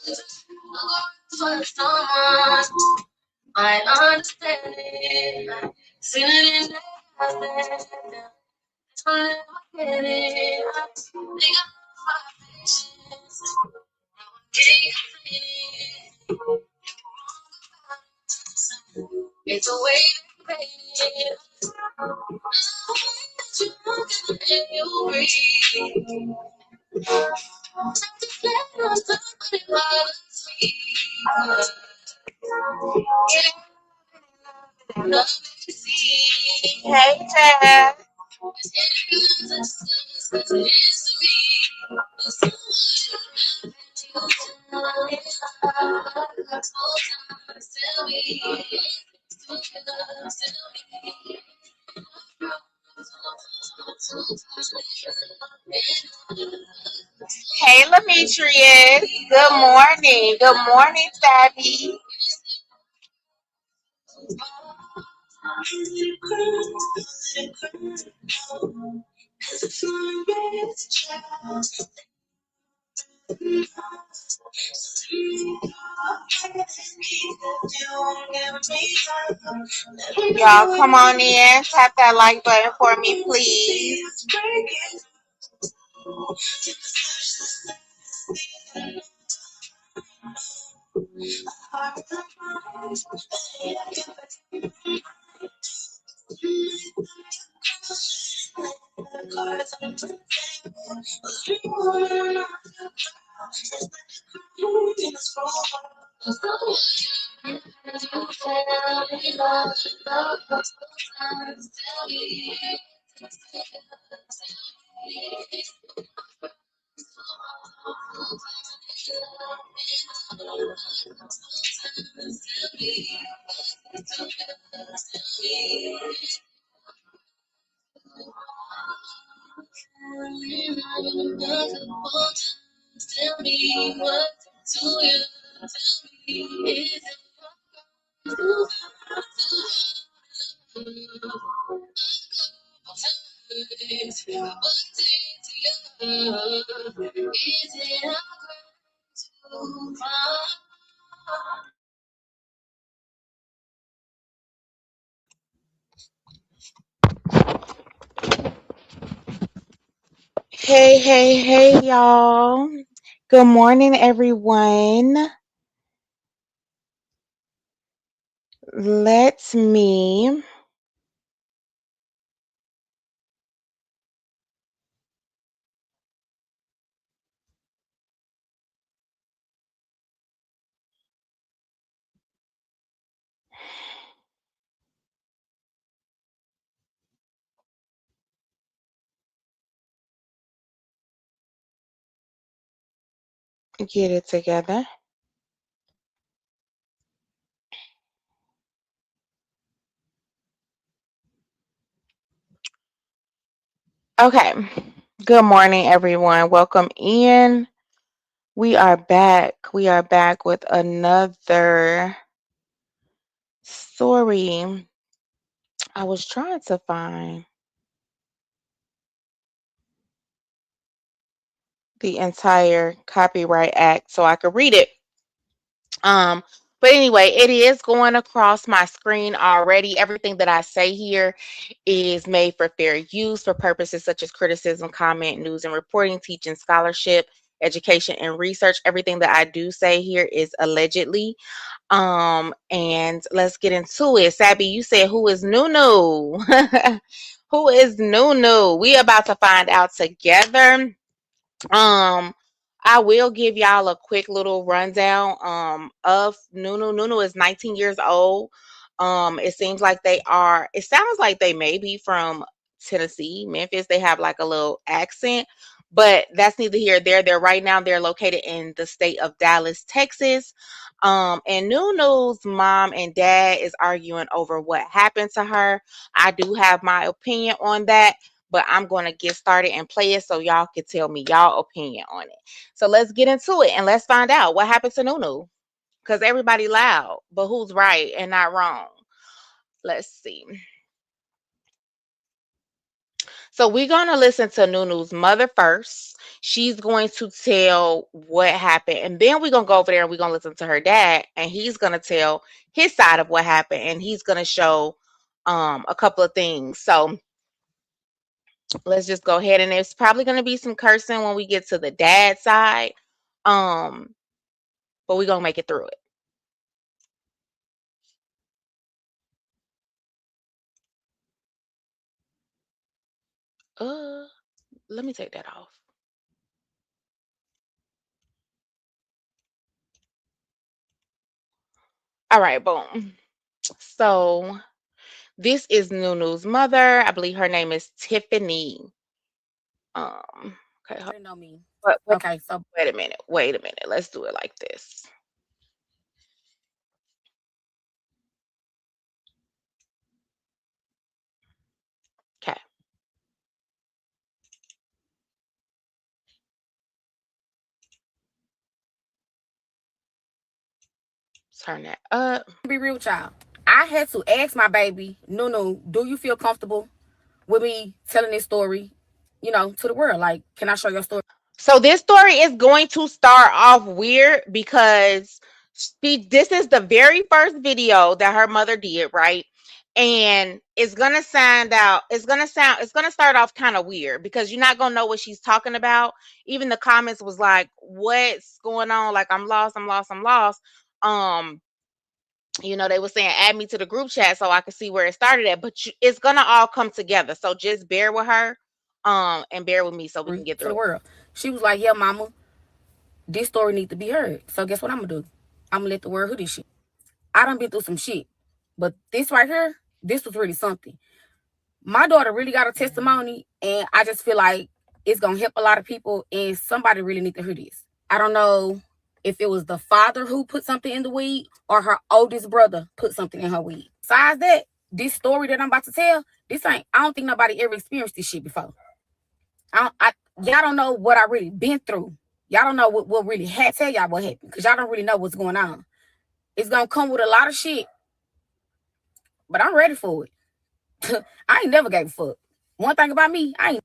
For someone I understand it. Seen it in their eyes. I'll never get it. They got my patience. Can't complete it. It's a way they made it. That you look and you breathe. Just let us talk, but it bothers me. Love to see. Hey, Chad. Hey, Demetrius. Good morning. Good morning, Savvy. Y'all come on in. Tap that like button for me, please. Hey, hey, hey, y'all. Good morning, everyone. Let me get it together. Okay. Good morning, everyone. Welcome in. We are back. We are back with another story. I was trying to find the entire Copyright Act so I could read it. Um, but anyway, it is going across my screen already. Everything that I say here is made for fair use for purposes such as criticism, comment, news and reporting, teaching, scholarship, education, and research. Everything that I do say here is allegedly. And let's get into it. Sabby, you said who is Noo-Noo? Who is Noo-Noo? We about to find out together. Um, I will give y'all a quick little rundown of Nunu. Nunu is 19 years old. It seems like it sounds like they may be from Tennessee, Memphis. They have like a little accent, but that's neither here nor there. They're located in the state of Dallas, Texas. And Nunu's mom and dad is arguing over what happened to her. I do have my opinion on that, but I'm going to get started and play it so y'all can tell me y'all opinion on it. So let's get into it and let's find out what happened to Nunu. Because everybody loud, but who's right and not wrong? Let's see. So we're gonna listen to Nunu's mother first. She's going to tell what happened, and then we're gonna go over there and we're gonna listen to her dad, and he's gonna tell his side of what happened, and he's gonna show a couple of things. So let's just go ahead, and there's probably gonna be some cursing when we get to the dad side. Um, but we're gonna make it through it. Uh, Let me take that off. All right, boom. So this is Nunu's mother. I believe her name is Tiffany. Okay, Already know me. but Okay, so wait a minute. Wait a minute. Let's do it like this. Okay, turn that up. be real with y'all. I had to ask my baby, Noo-Noo, do you feel comfortable with me telling this story, to the world? Like, can I show your story? So this story is going to start off weird because this is the very first video that her mother did, right? And it's gonna start off kind of weird because you're not gonna know what she's talking about. Even the comments was like, what's going on? Like, I'm lost, I'm lost, I'm lost. Um, they were saying add me to the group chat so I could see where it started at, but it's gonna all come together. So just bear with her, and bear with me so we can get To the through it. world. She was like, yeah, mama, this story needs to be heard. So guess what I'm gonna do? I'm gonna let the world hear this shit. I done been through some shit. But this right here, this was really something. My daughter really got a testimony, and I just feel like it's gonna help a lot of people, and somebody really need to hear this. I don't know if it was the father who put something in the weed or her oldest brother put something in her weed. Besides that, this story that I'm about to tell, I don't think nobody ever experienced this shit before. Y'all don't know what I really been through. Y'all don't know what really had tell y'all what happened because y'all don't really know what's going on. It's gonna come with a lot of shit, but I'm ready for it. I ain't never gave a fuck. One thing about me, I ain't.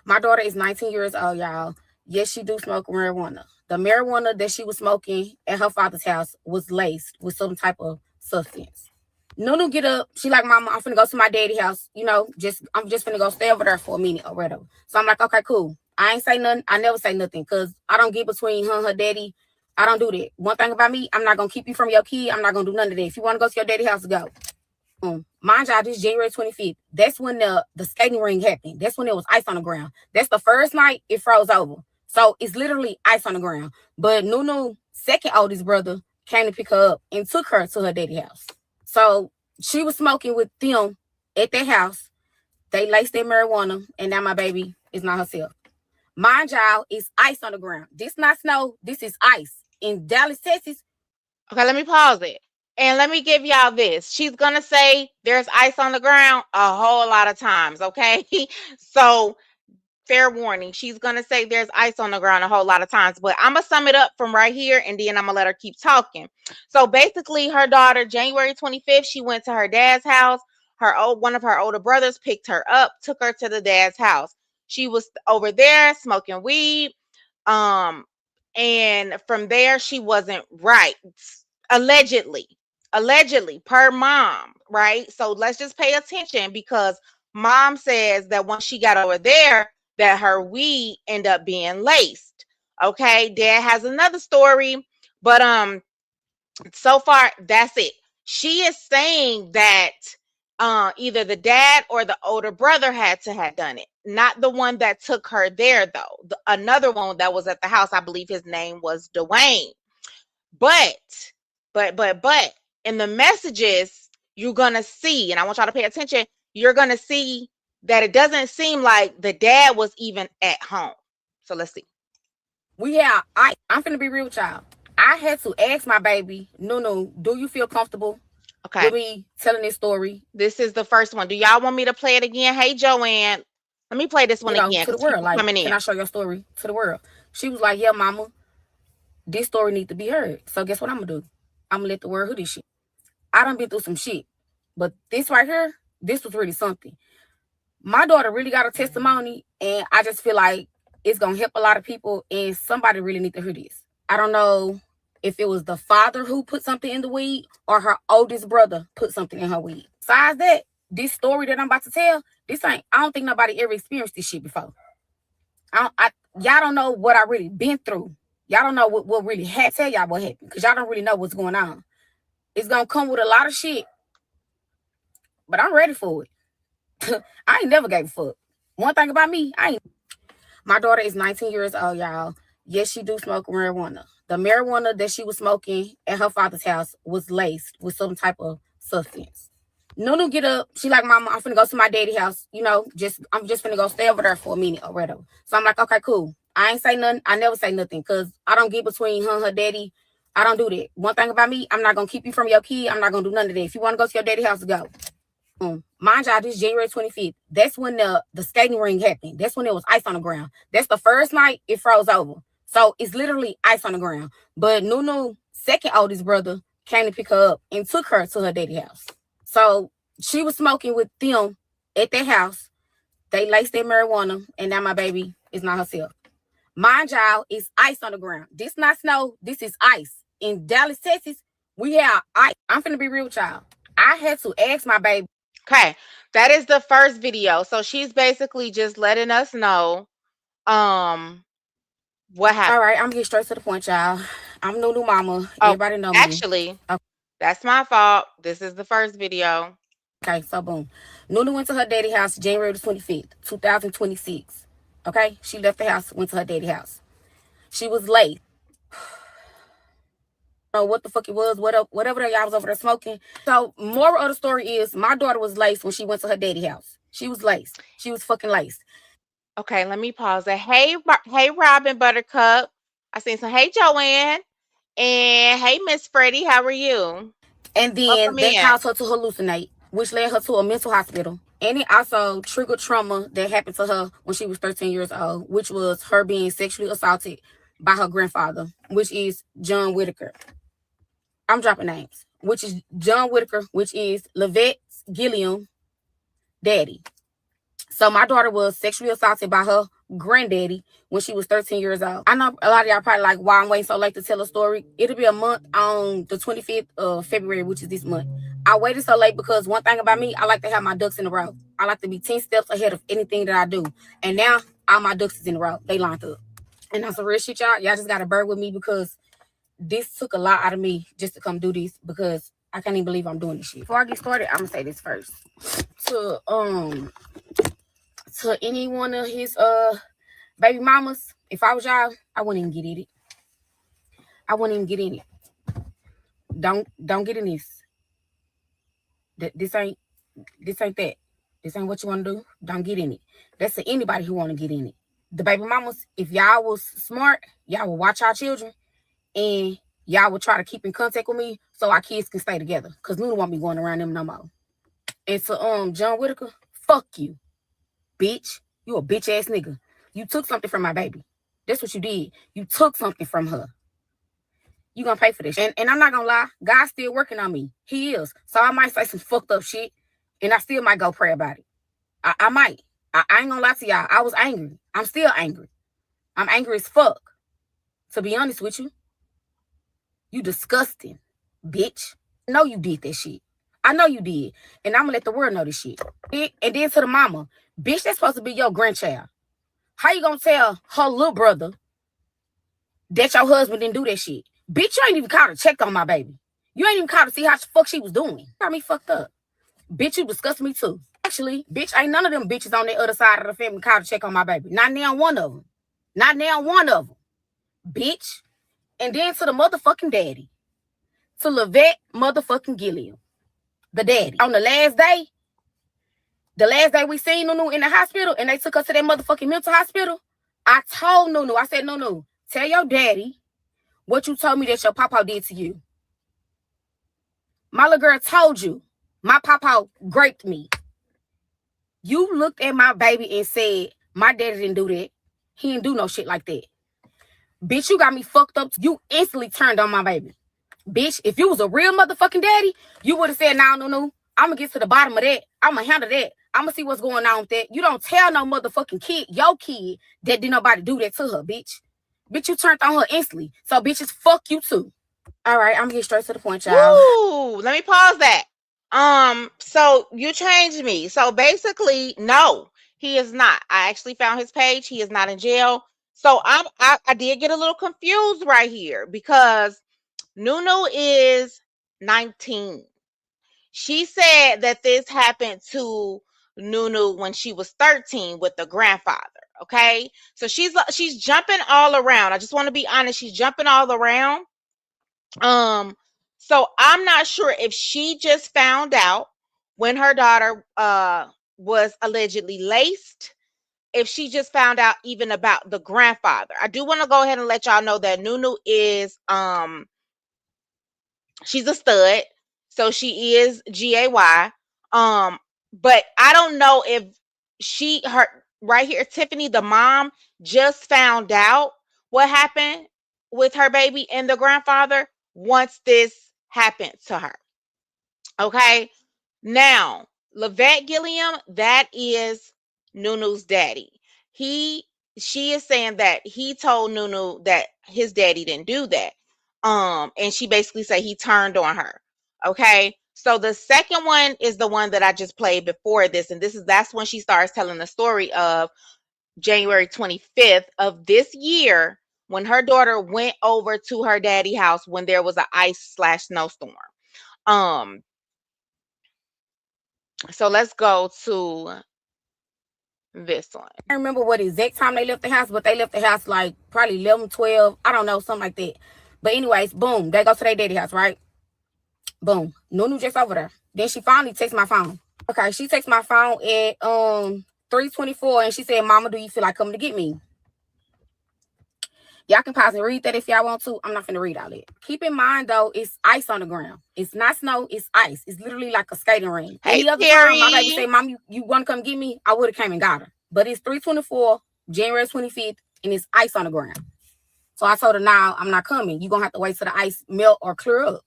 My daughter is 19 years old, y'all. Yes, she do smoke marijuana. The marijuana that she was smoking at her father's house was laced with some type of substance. Nunu get up. She like, mama, I'm finna go to my daddy house. I'm just finna go stay over there for a minute or whatever. So I'm like, okay, cool. I ain't say nothing. I never say nothing because I don't get between her and her daddy. I don't do that. One thing about me, I'm not gonna keep you from your kid. I'm not gonna do none of that. If you want to go to your daddy house, go. Mind y'all, this January 25th. That's when the skating ring happened. That's when there was ice on the ground. That's the first night it froze over. So it's literally ice on the ground. But Nunu, second oldest brother, came to pick her up and took her to her daddy house. So she was smoking with them at their house. They laced their marijuana, and now my baby is not herself. Mind y'all, it's ice on the ground. This not snow. This is ice. In Dallas, Texas. Okay, let me pause it. And let me give y'all this. She's going to say there's ice on the ground a whole lot of times, okay? So, fair warning. She's going to say there's ice on the ground a whole lot of times, but I'm going to sum it up from right here and then I'm going to let her keep talking. So, basically, her daughter, January 25th, she went to her dad's house. One of her older brothers picked her up, took her to the dad's house. She was over there smoking weed. Um, and from there, she wasn't right. Allegedly, allegedly, per mom, right? So let's just pay attention because mom says that once she got over there, that her weed ended up being laced. Okay, dad has another story, but so far that's it. She is saying that either the dad or the older brother had to have done it, not the one that took her there though. Another one that was at the house, I believe his name was Dwayne. But but in the messages you're gonna see, and I want y'all to pay attention, you're gonna see that it doesn't seem like the dad was even at home. So let's see. I'm finna be real with y'all. I had to ask my baby, Nunu, do you feel comfortable Okay. with me telling this story? This is the first one. Do y'all want me to play it again? Hey, Joanne. Let me play this one again To the because world. people Like, coming can in. I show your story to the world? She was like, yeah, mama, this story needs to be heard. So guess what I'm gonna do? I'm gonna let the world hear this shit. I done been through some shit. But this right here, this was really something. My daughter really got a testimony, and I just feel like it's gonna help a lot of people, and somebody really need to hear this. I don't know if it was the father who put something in the weed or her oldest brother put something in her weed. Besides that, this story that I'm about to tell, I don't think nobody ever experienced this shit before. Y'all don't know what I really been through. Y'all don't know what really had tell y'all what happened, because y'all don't really know what's going on. It's gonna come with a lot of shit, but I'm ready for it. I ain't never gave a fuck. One thing about me, my daughter is 19 years old, y'all. Yes, she do smoke marijuana. The marijuana that she was smoking at her father's house was laced with some type of substance. Nunu get up. She like, Mama, I'm finna go to my daddy house. I'm just finna go stay over there for a minute or whatever. So I'm like, okay, cool. I ain't say nothing. I never say nothing because I don't get between her and her daddy. I don't do that. One thing about me, I'm not gonna keep you from your kid. I'm not gonna do none of that. If you want to go to your daddy house, go. Mind y'all, this January 25th. That's when the skating ring happened. That's when there was ice on the ground. That's the first night it froze over. So it's literally ice on the ground. But Noo-Noo, second oldest brother, came to pick her up and took her to her daddy house. So she was smoking with them at their house. They laced their marijuana, and now my baby is not herself. Mind y'all, it's ice on the ground. This not snow. This is ice. In Dallas, Texas, we have ice. I'm finna be real with y'all. I had to ask my baby. Okay, that is the first video. So she's basically just letting us know what happened. All right, I'm gonna get straight to the point, y'all. I'm Noo-Noo mama. Oh, Everybody know me. actually, that's my fault. This is the first video. Okay, so boom. Noo-Noo went to her daddy house January the 25th, 2026. Okay, she left the house, went to her daddy house. She was late. Know what the fuck it was, whatever y'all was over there smoking. So moral of the story is my daughter was laced when she went to her daddy house. She was laced. She was fucking laced. Okay, let me pause it. Hey, hey, Robin Buttercup. I seen some. Hey, Joanne, and hey, Miss Freddie. How are you? And then Welcome that in. caused her to hallucinate, which led her to a mental hospital. And it also triggered trauma that happened to her when she was 13 years old, which was her being sexually assaulted by her grandfather, which is John Whitaker. I'm dropping names, which is John Whitaker, which is Levette Gilliam daddy. So my daughter was sexually assaulted by her granddaddy when she was 13 years old. I know a lot of y'all probably like, why I'm waiting so late to tell a story. It'll be a month on the 25th of February, which is this month. I waited so late because one thing about me, I like to have my ducks in a row. I like to be 10 steps ahead of anything that I do. And now all my ducks is in a row. They lined up. And that's some real shit, y'all. Y'all just got to bear with me because this took a lot out of me just to come do this because I can't even believe I'm doing this shit. Before I get started, I'm going to say this first. To any one of his baby mamas, if I was y'all, I wouldn't even get in it. I wouldn't even get in it. Don't get in this. This ain't that. This ain't what you want to do. Don't get in it. That's to anybody who want to get in it. The baby mamas, if y'all was smart, y'all would watch our children and y'all would try to keep in contact with me so our kids can stay together. Cause Noo won't be going around them no more. And to John Whitaker, fuck you, bitch. You a bitch ass nigga. You took something from my baby. That's what you did. You took something from her. You gonna pay for this. And I'm not gonna lie, God's still working on me. He is. So I might say some fucked up shit, and I still might go pray about it. I might. I ain't gonna lie to y'all. I was angry. I'm still angry. I'm angry as fuck. To be honest with you. You disgusting, bitch. I know you did that shit. I know you did. And I'm gonna let the world know this shit. And then to the mama, bitch, that's supposed to be your grandchild. How you gonna tell her little brother that your husband didn't do that shit? Bitch, you ain't even called to check on my baby. You ain't even called to see how the fuck she was doing. Got me fucked up. Bitch, you disgust me too. Actually, bitch, ain't none of them bitches on the other side of the family called to check on my baby. Not now one of them. Not now one of them. Bitch. And then to the motherfucking daddy. To Levette motherfucking Gilliam. The daddy. On the last day we seen Noo-Noo in the hospital and they took us to that motherfucking mental hospital, I told Noo-Noo, I said, Noo-Noo, tell your daddy what you told me that your papa did to you. My little girl told you my papa raped me. You looked at my baby and said, my daddy didn't do that. He didn't do no shit like that. Bitch, you got me fucked up. You instantly turned on my baby. Bitch, if you was a real motherfucking daddy, you would have said, nah, Noo-Noo, I'm going to get to the bottom of that. I'm going to handle that. I'ma see what's going on with that. You don't tell no motherfucking kid, your kid, that did nobody do that to her, bitch. Bitch, you turned on her instantly. So bitches, fuck you too. All right, I'm gonna get straight to the point, y'all. Woo! Let me pause that. So you changed me. So basically, no, he is not. I actually found his page. He is not in jail. So I did get a little confused right here because Nunu is 19. She said that this happened to Nunu when she was 13 with the grandfather. Okay, so she's jumping all around. I just want to be honest. She's jumping all around. Um, so I'm not sure if she just found out when her daughter was allegedly laced, if she just found out even about the grandfather. I do want to go ahead and let y'all know that Nunu is she's a stud, so she is GAY. Um, but I don't know if her right here, Tiffany, the mom, just found out what happened with her baby and the grandfather once this happened to her. Okay. Now, Levette Gilliam, that is Nunu's daddy. He she is saying that he told Nunu that his daddy didn't do that. And she basically said he turned on her. Okay. So the second one is the one that I just played before this, and that's when she starts telling the story of January 25th of this year when her daughter went over to her daddy house when there was an ice/snowstorm. Um, so let's go to this one. I don't remember what exact time they left the house, but they left the house like probably 11, 12. I don't know, something like that. But anyways, boom, they go to their daddy house, right? Boom. Nunu just over there. Then she finally takes my phone. Okay, she takes my phone at 3:24 and she said, Mama, do you feel like coming to get me? Y'all can pause and read that if y'all want to. I'm not finna read all that. Keep in mind though, it's ice on the ground. It's not snow, it's ice. It's literally like a skating ring. Hey, Any other time my baby say, Mom, you wanna come get me? I would have came and got her. But it's 3:24, January 25th, and it's ice on the ground. So I told her, now I'm not coming. You're gonna have to wait till the ice melt or clear up.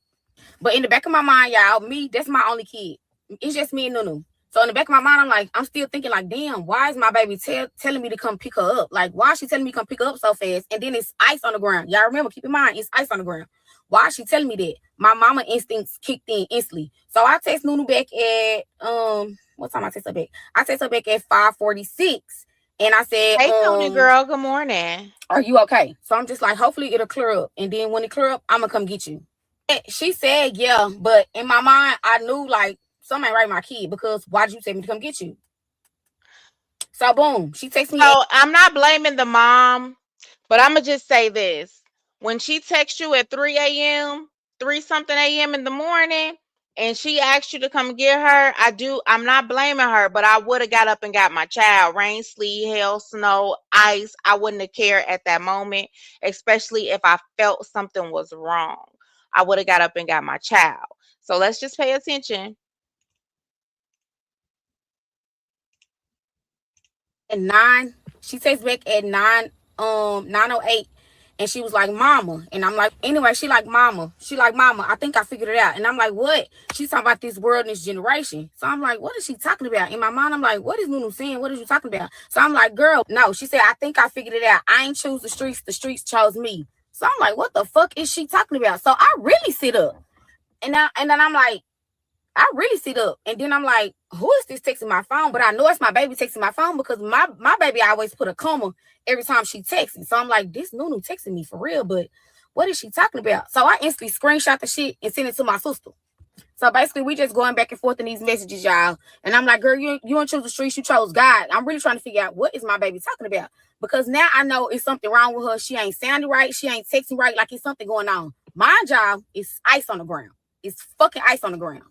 But in the back of my mind, y'all, that's my only kid. It's just me and Nunu. So in the back of my mind, I'm still thinking like, damn, why is my baby telling me to come pick her up? Like, why is she telling me to come pick her up so fast? And then it's ice on the ground. Y'all remember, keep in mind, it's ice on the ground. Why is she telling me that? My mama instincts kicked in instantly. So I text Nunu back at, what time I text her back? I text her back at 5:46. And I said, hey, Tony girl, good morning. Are you okay? So I'm just like, hopefully it'll clear up. And then when it clear up, I'm going to come get you. She said, yeah, but in my mind, I knew like something ain't right with my kid because why did you tell me to come get you? So boom, she texts me. So I'm not blaming the mom, but I'm gonna just say this: when she texts you at 3 a.m., 3 something a.m. in the morning, and she asked you to come get her, I'm not blaming her, but I would have got up and got my child. Rain, sleet, hail, snow, ice. I wouldn't have cared at that moment, especially if I felt something was wrong. I would have got up and got my child. So let's just pay attention. At 9, she texts back at 9:08, and she was like, Mama. And I'm like, anyway, she like, Mama, I think I figured it out. And I'm like, what? She's talking about this world and this generation. So I'm like, what is she talking about? In my mind, I'm like, what is Nunu saying? What is you talking about? So I'm like, girl, no. She said, I think I figured it out. I ain't choose the streets chose me. So I'm like, what the fuck is she talking about? So I really sit up. And then I'm like, I really sit up. And then I'm like, who is this texting my phone? But I know it's my baby texting my phone because my baby always put a comma every time she texts. So I'm like, this Nunu texting me for real, but what is she talking about? So I instantly screenshot the shit and send it to my sister. So basically, we just going back and forth in these messages, y'all. And I'm like, girl, you don't choose the streets, you chose God. I'm really trying to figure out what is my baby talking about. Because now I know it's something wrong with her. She ain't sounding right. She ain't texting right. Like it's something going on. My job is ice on the ground. It's fucking ice on the ground.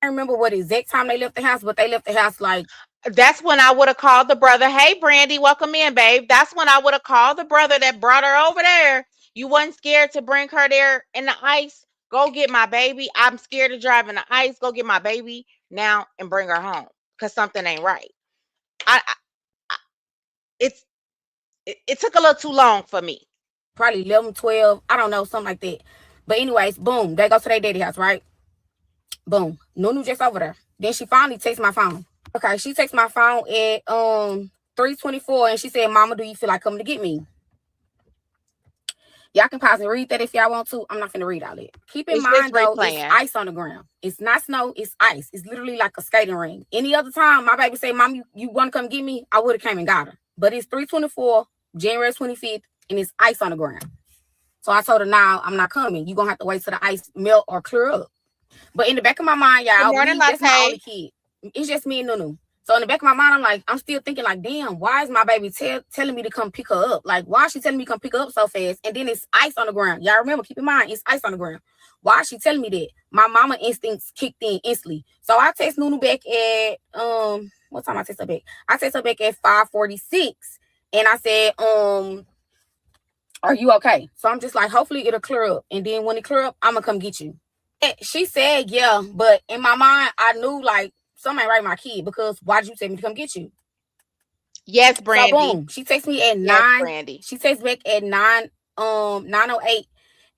I don't remember what exact time they left the house, but they left the house like... That's when I would have called the brother. Hey, Brandy, welcome in, babe. That's when I would have called the brother that brought her over there. You wasn't scared to bring her there in the ice. Go get my baby. I'm scared to drive in the ice. Go get my baby now and bring her home because something ain't right. I it took a little too long for me. Probably 11, 12. I don't know, something like that. But anyways, boom, they go to their daddy house, right? Boom, Nunu just over there. Then she finally takes my phone. Okay, she texted my phone at 3:24, and she said, "Mama, do you feel like coming to get me?" Y'all can pause and read that if y'all want to. I'm not gonna read all it. Keep in It's just mind though, it's replaying. ice on the ground. It's not snow, it's ice. It's literally like a skating ring. Any other time, my baby say, "Mom, you want to come get me?" I would have came and got her. But it's 3:24, January 25th, and it's ice on the ground. So I told her, "Now I'm not coming. You gonna have to wait till the ice melt or clear up." But in the back of my mind, Good y'all, morning, that's my Latte. only kid. It's just me and Nunu. So in the back of my mind, I'm still thinking like, damn, why is my baby telling me to come pick her up? Like, why is she telling me to come pick her up so fast? And then it's ice on the ground. Y'all remember, keep in mind, it's ice on the ground. Why is she telling me that? My mama instincts kicked in instantly. So I text Nunu back at what time I text her back? I text her back at 5:46. And I said, are you okay? So I'm just like, hopefully it'll clear up. And then when it clear up, I'm gonna come get you. She said, yeah, but in my mind, I knew like something ain't right with my kid because why did you tell me to come get you? Yes, So Brandy. boom, she texts me at Yes, 9. Brandy. She texts back at 9:08,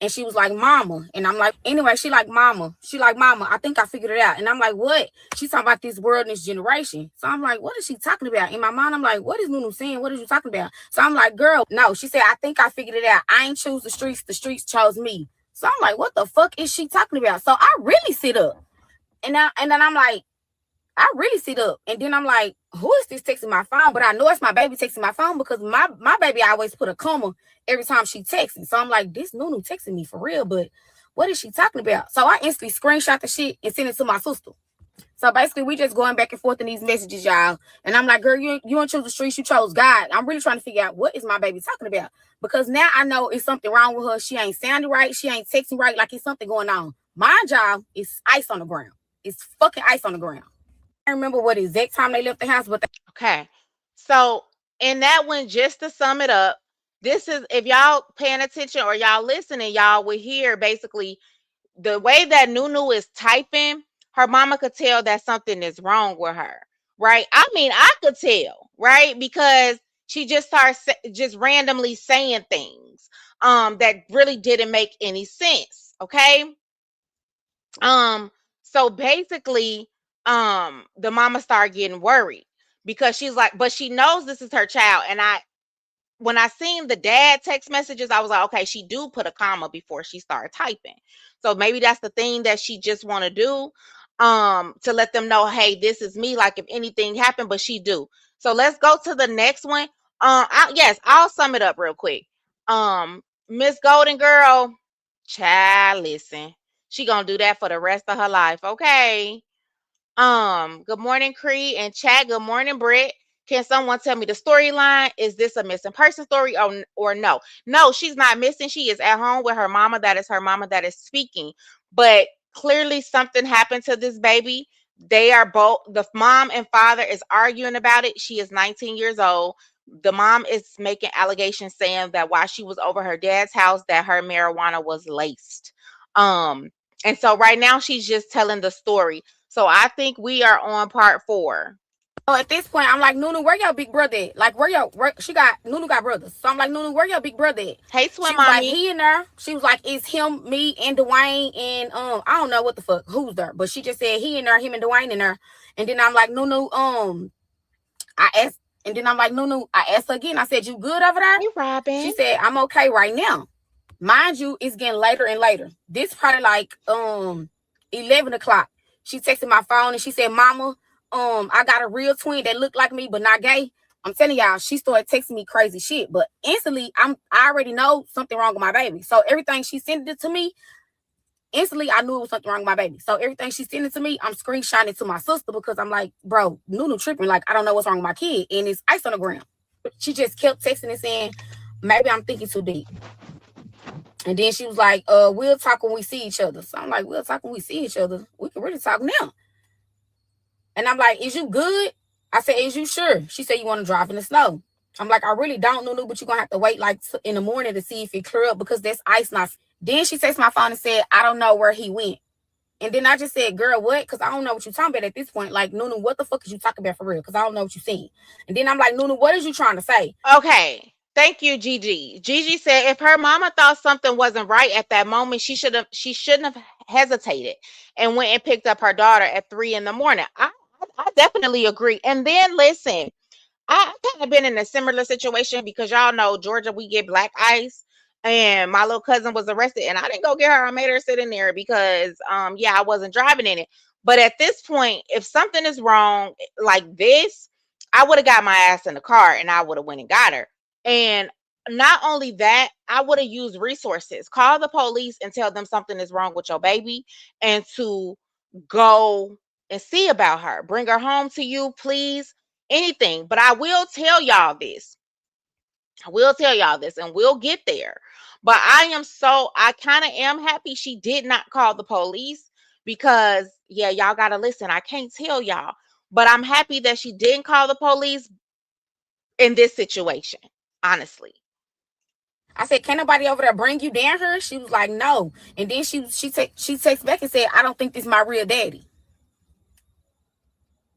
and she was like, "Mama," and I'm like, anyway, she like, "Mama," she like, "Mama, I think I figured it out," and I'm like, "What?" She's talking about this world and this generation. So I'm like, "What is she talking about?" In my mind, I'm like, "What is Nunu saying? What is you talking about?" So I'm like, "Girl, no." She said, "I think I figured it out. I ain't choose the streets chose me." So I'm like, "What the fuck is she talking about?" So I really sit up, and then I'm like, I really sit up, and then I'm like, who is this texting my phone? But I know it's my baby texting my phone because my baby always put a comma every time she texts me. So I'm like, this Nunu texting me for real, but what is she talking about? So I instantly screenshot the shit and send it to my sister. So basically, we just going back and forth in these messages, y'all. And I'm like, girl, you don't choose the streets, you chose God. I'm really trying to figure out what is my baby talking about. Because now I know it's something wrong with her. She ain't sounding right. She ain't texting right. Like it's something going on. My job is ice on the ground. It's fucking ice on the ground. I remember what exact time they left the house, but Okay. So in that one, just to sum it up, this is if y'all paying attention or y'all listening, y'all will hear basically the way that Nunu is typing, her mama could tell that something is wrong with her, right? I mean, I could tell, right? Because she just starts just randomly saying things that really didn't make any sense, okay? Um so basically the mama started getting worried because she's like, but she knows this is her child. And when I seen the dad text messages, I was like, okay, she do put a comma before she started typing. So maybe that's the thing that she just want to do, to let them know, hey, this is me. Like if anything happened, but she do. So let's go to the next one. Yes, I'll sum it up real quick. Miss Golden Girl, child, listen, she gonna do that for the rest of her life, okay? Good morning, Cree and chat. Good morning, Britt. Can someone tell me the storyline? Is this a missing person story or no? No, she's not missing. She is at home with her mama. That is her mama that is speaking. But clearly something happened to this baby. They are both, the mom and father is arguing about it. She is 19 years old. The mom is making allegations saying that while she was over her dad's house, that her marijuana was laced. Um, and so right now she's just telling the story. So I think we are on part 4. so at this point, I'm like, Nunu, where your big brother at? Like, she got, Nunu got brothers. So I'm like, Nunu, where your big brother at? Hey, She Swim was like, Mommy. he in there. She was like, it's him, me, and Dwayne, and I don't know what the fuck, who's there. But she just said he in there, him and Dwayne in there. And then I'm like, Nunu, I asked, and then I'm like, Nunu, I asked her again. I said, you good over there? Hey, She Robin. said, I'm okay right now. Mind you, it's getting later and later. This probably like 11 o'clock. She texted my phone and she said, Mama, I got a real twin that looked like me but not gay. I'm telling y'all, she started texting me crazy shit. But instantly, I already know something wrong with my baby. So everything she sent it to me, instantly I knew it was something wrong with my baby. So everything she sent it to me, I'm screenshotting it to my sister because I'm like, bro, Nunu tripping. Like, I don't know what's wrong with my kid. And it's ice on the ground. She just kept texting and saying, maybe I'm thinking too deep. And then she was like, we'll talk when we see each other. So I'm like, we'll talk when we see each other. We can really talk now. And I'm like, is you good? I said, is you sure? She said, you want to drive in the snow? I'm like, I really don't know, but you're going to have to wait like in the morning to see if it clear up because that's ice not. Then she texted my phone and said, I don't know where he went. And then I just said, girl, what? Because I don't know what you're talking about at this point. Like, Nunu, what the fuck is you talking about for real? Because I don't know what you're saying. And then I'm like, Nunu, what is you trying to say? Okay. Thank you, Gigi. Gigi said if her mama thought something wasn't right at that moment, she shouldn't have hesitated and went and picked up her daughter at 3 in the morning. I I definitely agree. And then listen, I kind of been in a similar situation because y'all know Georgia, we get black ice. And my little cousin was arrested, and I didn't go get her. I made her sit in there because, yeah, I wasn't driving in it. But at this point, if something is wrong like this, I would have got my ass in the car and I would have went and got her. And not only that, I would have used resources. Call the police and tell them something is wrong with your baby, and to go and see about her. Bring her home to you, please. Anything. But I will tell y'all this. I will tell y'all this, and we'll get there. But I kind of am happy she did not call the police because, yeah, y'all got to listen. I can't tell y'all, but I'm happy that she didn't call the police in this situation, honestly. I said, "Can nobody over there bring you down here?" She was like, "No." And then she texted back and said, "I don't think this is my real daddy."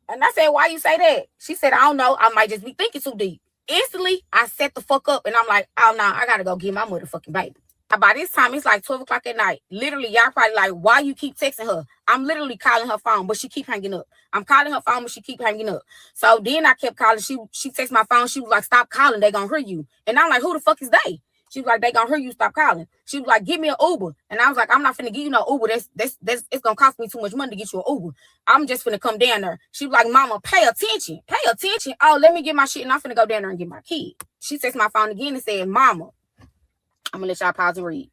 And I said, "Why you say that?" She said, "I don't know. I might just be thinking too deep." Instantly, I set the fuck up and I'm like, "Oh no, I gotta go get my motherfucking baby." By this time, it's like 12 o'clock at night. Literally, y'all probably like, "Why you keep texting her?" I'm literally calling her phone, but she keep hanging up. I'm calling her phone, but she keep hanging up. So then I kept calling. She texted my phone. She was like, "Stop calling. They gonna hear you." And I'm like, "Who the fuck is they?" She was like, "They gonna hear you. Stop calling." She was like, "Give me an Uber." And I was like, "I'm not finna give you no Uber. That's it's gonna cost me too much money to get you an Uber. I'm just finna come down there." She was like, "Mama, pay attention. Pay attention." Oh, let me get my shit and I'm finna go down there and get my kid. She texted my phone again and said, "Mama," I'm gonna let y'all pause and read.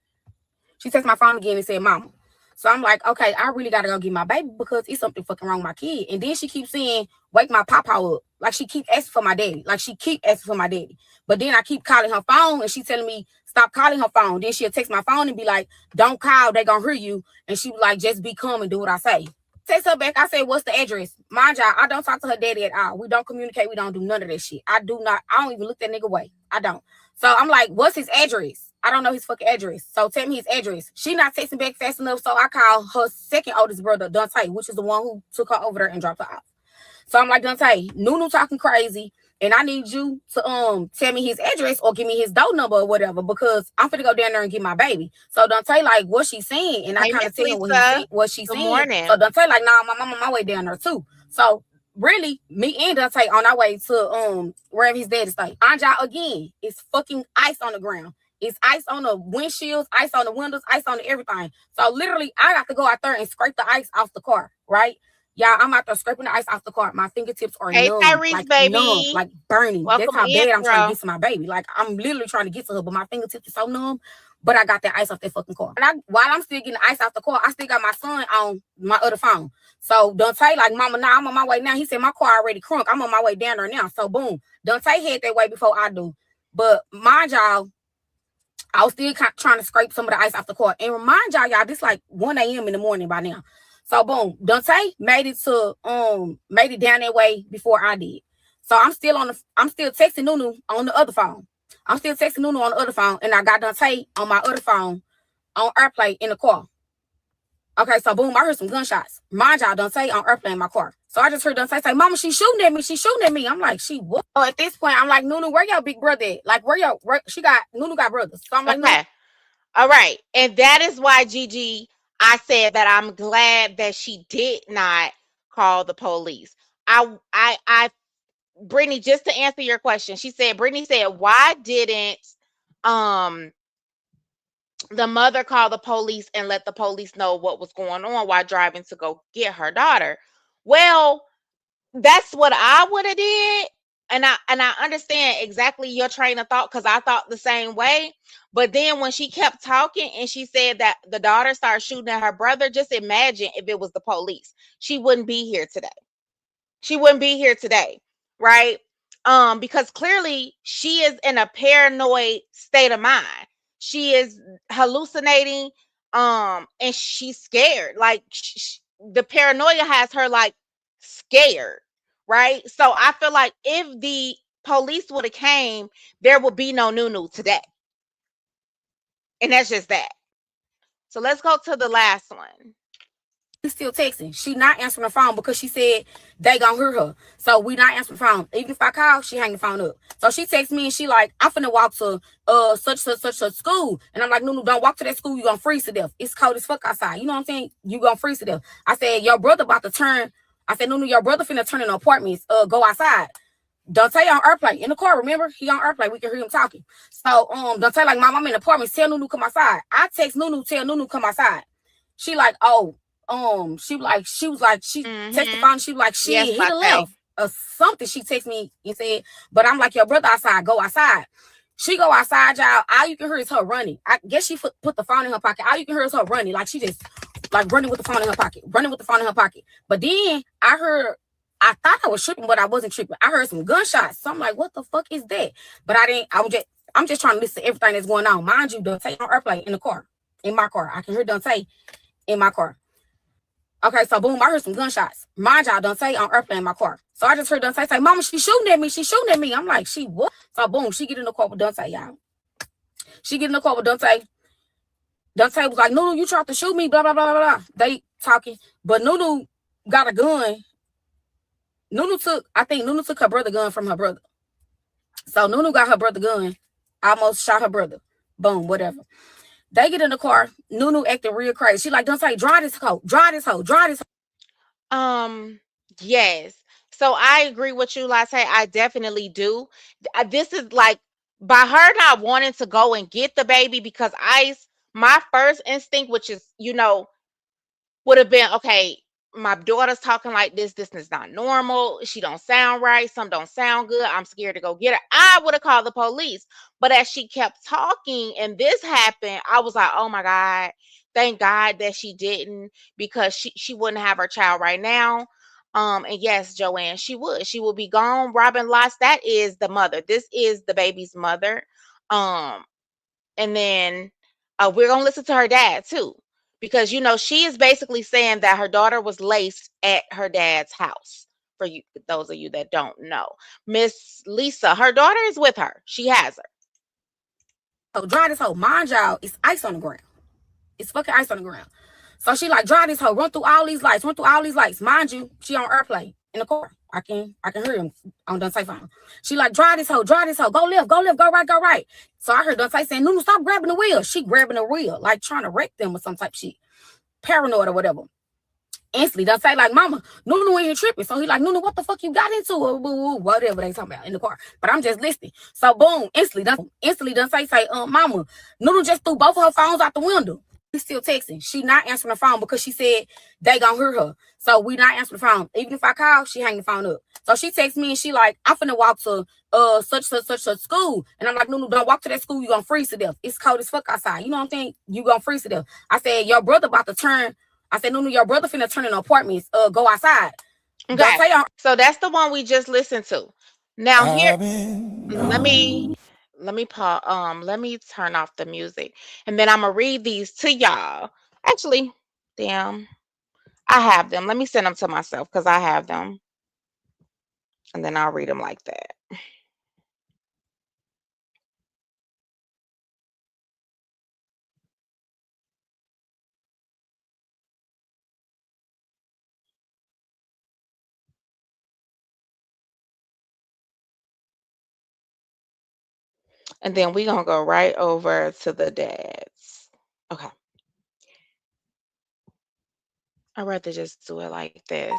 She texted my phone again and said, "Mama." So I'm like, okay, I really gotta go get my baby because it's something fucking wrong with my kid. And then she keeps saying, "Wake my papa up." Like she keep asking for my daddy. Like she keep asking for my daddy. But then I keep calling her phone and she telling me stop calling her phone. Then she'll text my phone and be like, "Don't call, they gonna hear you." And she was like, "Just be calm and do what I say." Text her back. I said, "What's the address?" Mind y'all, I don't talk to her daddy at all. We don't communicate. We don't do none of that shit. I do not. I don't even look that nigga away. I don't. So I'm like, "What's his address?" I don't know his fucking address. So tell me his address. She not texting back fast enough. So I call her second oldest brother, Dante, which is the one who took her over there and dropped her off. So I'm like, "Dante, Nunu talking crazy, and I need you to tell me his address or give me his door number or whatever because I'm finna go down there and get my baby." So Dante like, "What she saying?" And I Hey, kind Miss of tell him Lisa. what she Good saying. So morning. Dante like, "Nah, my mama on my way down there too." So really, me and Dante on our way to wherever his dad is like. Anja again, it's fucking ice on the ground. It's ice on the windshields, ice on the windows, ice on the everything. So literally, I got to go out there and scrape the ice off the car, right? Yeah, I'm out there scraping the ice off the car. My fingertips are Hey, Tyrese, numb, baby. like burning. That's Welcome how in, bad I'm trying to bro. get to my baby. Like I'm literally trying to get to her, but my fingertips are so numb. But I got that ice off that fucking car. And while I'm still getting the ice off the car, I still got my son on my other phone. So Dante, like, "Mama, nah, I'm on my way now." He said, "My car already crunk. I'm on my way down there now." So boom, Dante head that way before I do. But mind y'all, I was still trying to scrape some of the ice off the car. And remind y'all, this like 1 a.m. in the morning by now. So boom, Dante made it down that way before I did. So I'm still texting Nunu on the other phone. I'm still texting Nunu on the other phone, and I got Dante on my other phone on airplane in the car. Okay, so boom, I heard some gunshots. Mind y'all, Dante on airplane in my car. So I just heard Dante say, "Mama, she's shooting at me. She's shooting at me." I'm like, "She what?" So at this point, I'm like, "Nunu, where your big brother at? Like, she got, Nunu got brothers." So I'm like, "Nunu." Okay. All right. And that is why, Gigi, I said that I'm glad that she did not call the police. Brittany, just to answer your question, Brittany said, why didn't um the mother call the police and let the police know what was going on while driving to go get her daughter? Well, that's what I would have did. And I understand exactly your train of thought because I thought the same way. But then when she kept talking and she said that the daughter started shooting at her brother, just imagine if it was the police. She wouldn't be here today. She wouldn't be here today, right? Because clearly she is in a paranoid state of mind. She is hallucinating, and she's scared. Like the paranoia has her like scared, right? So I feel like if the police would have came, there would be no Noo-Noo today, and that's just that. So let's go to the last one. Still texting. She not answering the phone because she said they gonna hear her. So we not answering the phone. Even if I call, she hang the phone up. So she texts me and she like, "I'm finna walk to such school." And I'm like, "No, don't walk to that school. You gonna freeze to death. It's cold as fuck outside. You know what I'm saying? You gonna freeze to death." I said, "Your brother about to turn I said, Nunu, your brother finna turn in apartments. Go outside. Dante on airplane in the car. Remember, he on airplane. We can hear him talking. So Dante like, Mom, I'm in the apartment. Tell Nunu come outside. I text Nunu, tell Nunu come outside. She like, oh, she text the Mm-hmm. phone. She was like, Yes, shit, he done latte. left or something. She text me and said, but I'm like, your brother outside. Go outside. She go outside, y'all. All you can hear is her running. I guess she put the phone in her pocket. All you can hear is her running, like she just like running with the phone in her pocket, running with the phone in her pocket. But then I heard, I thought I was tripping, but I wasn't tripping. I heard some gunshots. So I'm like, what the fuck is that? But I didn't. I'm just trying to listen to everything that's going on. Mind you, Dante on airplane in the car, in my car. I can hear Dante in my car. Okay, so boom, I heard some gunshots. Mind y'all, Dante on airplane in my car. So I just heard Dante say, Mama, she shooting at me. She shooting at me. I'm like, she what? So boom, she get in the car with Dante, y'all. She get in the car with Dante. Dante was like, Nunu, you tried to shoot me, blah, blah, blah, blah, blah. They talking. But Nunu got a gun. I think Nunu took her brother gun from her brother. So Nunu got her brother gun. Almost shot her brother. Boom, whatever. They get in the car. Nunu acting real crazy. She like, Dante, drive this hoe. Drive this hoe. Drive this hoe. Um, yes. So I agree with you, Latte. I definitely do. This is like by her not wanting to go and get the baby because my first instinct, which is, would have been, okay, my daughter's talking like this is not normal, she don't sound right, some don't sound good, I'm scared to go get her. I would have called the police. But as she kept talking and this happened, I was like, oh my God, thank God that she didn't, because she wouldn't have her child right now. And yes, Joanne, she would be gone robbing lots. That is the mother, this is the baby's mother. um and then we're going to listen to her dad too, because she is basically saying that her daughter was laced at her dad's house. For you, those of you that don't know, Miss Lisa, her daughter is with her. She has her. So drive this hoe. Mind y'all, it's ice on the ground. It's fucking ice on the ground. So she like, drive this hoe, run through all these lights, run through all these lights. Mind you, she on airplane in the car. I can hear him on Dante phone. She like, drive this hoe, go left, go right, go right. So I heard Dante saying, Nunu, stop grabbing the wheel. She grabbing the wheel, like trying to wreck them or some type of shit. Paranoid or whatever. Instantly, Dante like, Mama, Nunu ain't tripping. So he like, Nunu, what the fuck you got into? Or whatever they talking about in the car. But I'm just listening. So boom, instantly Dante say, Mama, Nunu just threw both of her phones out the window. He's still texting. She not answering the phone because she said they gonna hear her. So we not answering the phone. Even if I call, she hang the phone up. So she texts me and she like, I'm finna walk to such school. And I'm like, Nunu, don't walk to that school, you gonna freeze to death. It's cold as fuck outside. You know what I'm saying? You gonna freeze to death. I said, your brother about to turn. I said, Nunu, your brother finna turn in apartments. Go outside. Okay, Dante on. so that's the one we just listened to. Now here, let me pause. Let me turn off the music, and then I'm gonna read these to y'all. Actually, damn, I have them. Let me send them to myself because I have them, and then I'll read them like that. And then we're gonna go right over to the dads. Okay. I'd rather just do it like this.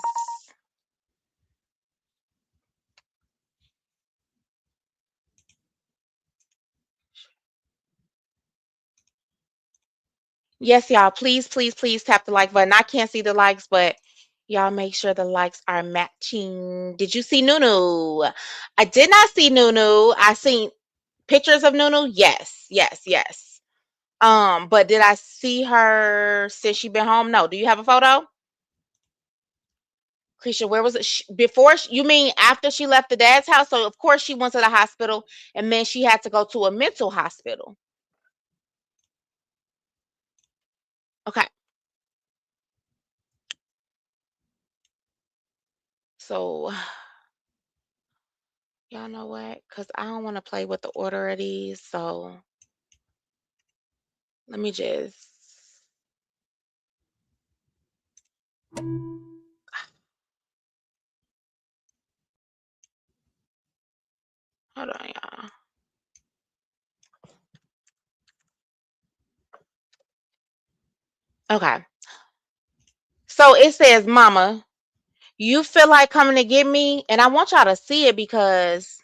Yes, y'all, please, please, please tap the like button. I can't see the likes, but y'all make sure the likes are matching. Did you see Nunu? I did not see Nunu. I seen pictures of Nunu. Yes, yes, yes. But did I see her since she been home? No. Do you have a photo? Krisha, where was it? Before, you mean after she left the dad's house? So, of course, she went to the hospital and then she had to go to a mental hospital. Okay. So, y'all know what? Because I don't want to play with the order of these. So, let me just, hold on, y'all. Okay. So, it says, Mama, You feel like coming to get me, and I want y'all to see it because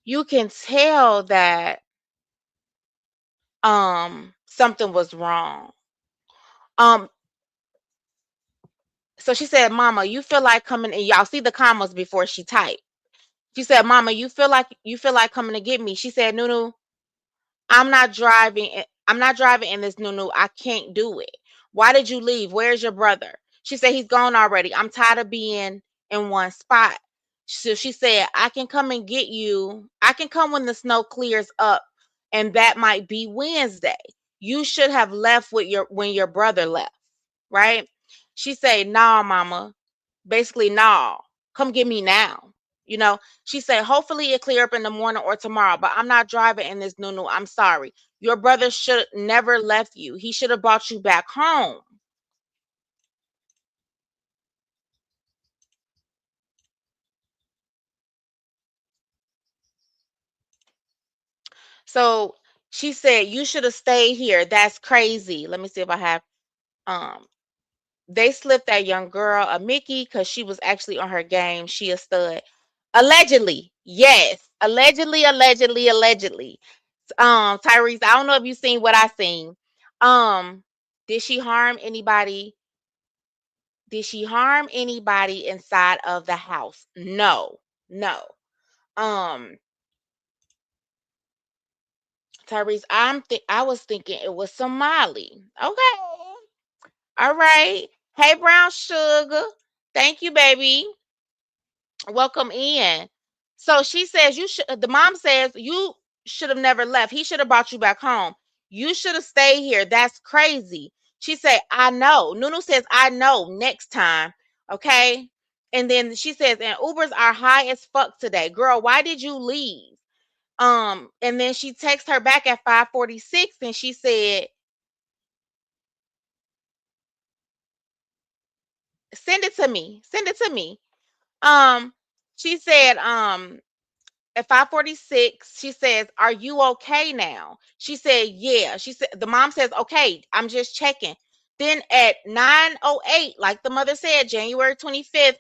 you can tell that something was wrong. Um so she said, "Mama, you feel like coming," and y'all see the commas before she typed. She said, "Mama, you feel like coming to get me." She said, "Nunu, I'm not driving. I'm not driving in this Noo-Noo. I can't do it. Why did you leave? Where's your brother?" She said, "He's gone already. I'm tired of being in one spot." So she said, "I can come and get you. I can come when the snow clears up, and that might be Wednesday. You should have left with your when your brother left, right?" She said, "Nah, mama. Basically, nah. Come get me now. You know." She said, "Hopefully it clear up in the morning or tomorrow, but I'm not driving in this Noo-Noo. I'm sorry. Your brother should never left you. He should have brought you back home." So she said, "You should have stayed here. That's crazy." Let me see if I have um they slipped that young girl a Mickey because she was actually on her game. She a stud. Allegedly. Yes. Allegedly, allegedly, allegedly. Tyrese, I don't know if you seen what I seen. Um, did she harm anybody? Did she harm anybody inside of the house? No. No. Um, Tyrese, I was thinking it was Somali. Okay. All right. Hey, brown sugar. Thank you, baby. Welcome in. So she says you should the mom says you should have never left. He should have brought you back home. You should have stayed here. That's crazy. She said, "I know." Nunu says, "I know next time." Okay. And then she says, "And Ubers are high as fuck today. Girl, why did you leave?" And then she texts her back at 5:46 and she said, "Send it to me. Send it to me." Um, she said, at 5:46, she says, "Are you okay now?" She said, "Yeah." She said, the mom says, "Okay, I'm just checking." Then at 9:08, like the mother said, January 25th,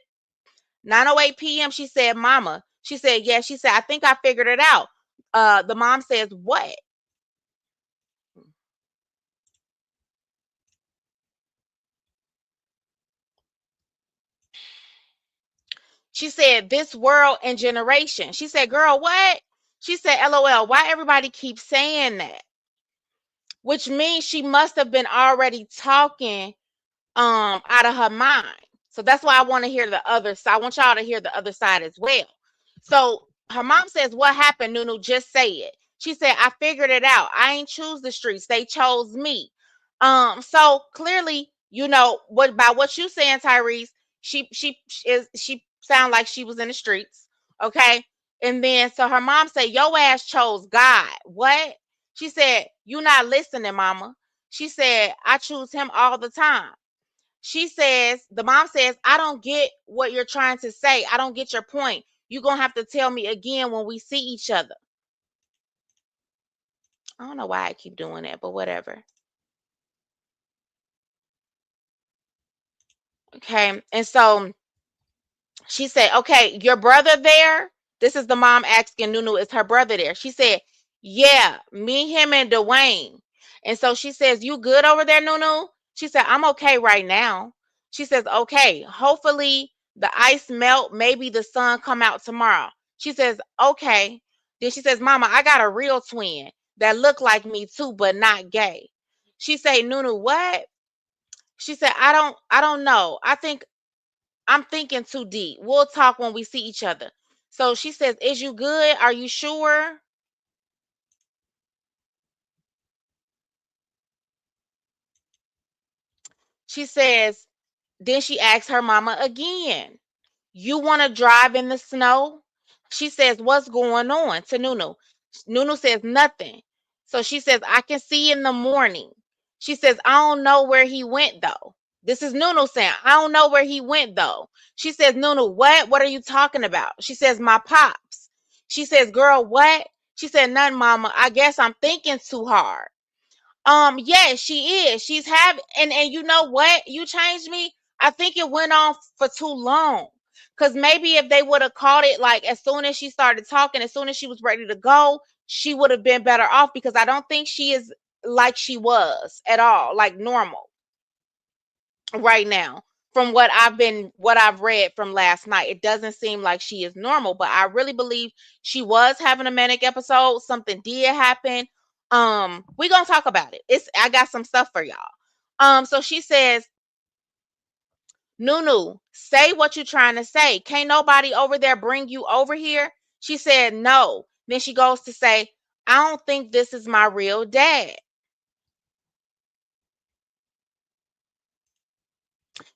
9:08 p.m., she said, "Mama." She said, "Yeah." She said, "I think I figured it out." The mom says, "What?" She said, "This world and generation." She said, "Girl, what?" She said, "LOL, why everybody keeps saying that?" Which means she must have been already talking out of her mind. So that's why I want to hear the other side. I want y'all to hear the other side as well. So her mom says, "What happened, Nunu? Just say it." She said, "I figured it out. I ain't choose the streets. They chose me." So clearly, what by what you saying, Tyrese, she sound like she was in the streets. Okay. And then so her mom said, "Your ass chose God." What? She said, "You not listening, mama." She said, "I choose him all the time." She says, the mom says, "I don't get what you're trying to say. I don't get your point. You're going to have to tell me again when we see each other." I don't know why I keep doing that, but whatever. Okay. And so she said, "Okay, your brother there?" This is the mom asking Nunu, "Is her brother there?" She said, "Yeah, me, him, and Dwayne." And so she says, "You good over there, Nunu?" She said, "I'm okay right now." She says, "Okay, hopefully the ice melt. Maybe the sun come out tomorrow." She says, "Okay." Then she says, "Mama, I got a real twin that look like me too, but not gay." She said, "Nunu, what?" She said, I don't know. I'm thinking too deep. We'll talk when we see each other." So she says, "Is you good? Are you sure?" She says, then she asks her mama again, "You want to drive in the snow?" She says, "What's going on?" to Nunu. Nunu says, "Nothing." So she says, "I can see in the morning." She says, "I don't know where he went though." This is Nunu saying, "I don't know where he went though." She says, "Nunu, what? What are you talking about?" She says, "My pops." She says, "Girl, what?" She said, "Nothing, mama. I guess I'm thinking too hard." Yes, she is. She's having, and you know what? You changed me. I think it went on for too long. Cause maybe if they would have caught it like as soon as she started talking, as soon as she was ready to go, she would have been better off because I don't think she is like she was at all, like normal right now. From what I've read from last night, it doesn't seem like she is normal, but I really believe she was having a manic episode. Something did happen. We're gonna talk about it. I got some stuff for y'all. So she says, Nunu, say what you're trying to say. Can't nobody over there bring you over here? She said, no. Then she goes to say, I don't think this is my real dad.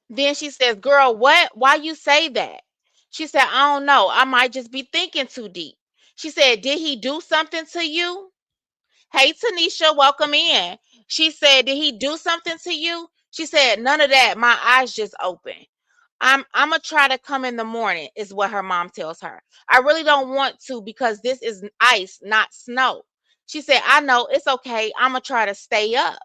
Then she says, girl, what? Why you say that? She said, I don't know. I might just be thinking too deep. She said, did he do something to you? Hey, Tanisha, welcome in. She said, did he do something to you? She said, none of that. My eyes just open. I'm gonna try to come in the morning, is what her mom tells her. I really don't want to because this is ice, not snow. She said, I know it's okay. I'm gonna try to stay up.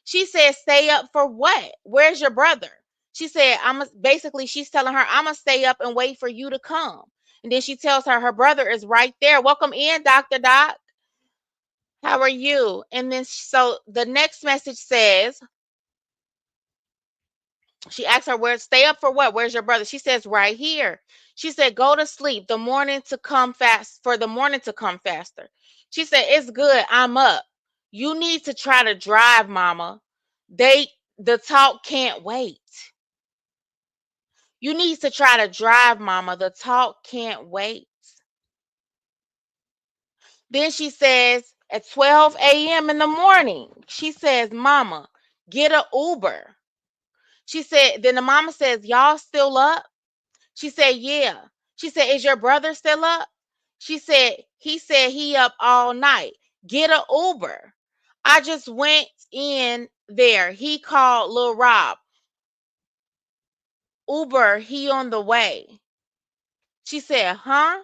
She said, stay up for what? Where's your brother? She said, basically she's telling her, I'm gonna stay up and wait for you to come. And then she tells her brother is right there. Welcome in, Dr. Doc. How are you? And then so the next message says, she asks her, where stay up for what? Where's your brother? She says, right here. She said, go to sleep. The morning to come fast for the morning to come faster. She said, it's good. I'm up. You need to try to drive, mama. The talk can't wait. You need to try to drive, mama. The talk can't wait. Then she says, at 12 a.m. in the morning, she says, mama, get a Uber. She said, then the mama says, y'all still up? She said, yeah. She said, is your brother still up? She said he up all night. Get a Uber. I just went in there. He called Lil Rob. Uber, he on the way. She said, huh?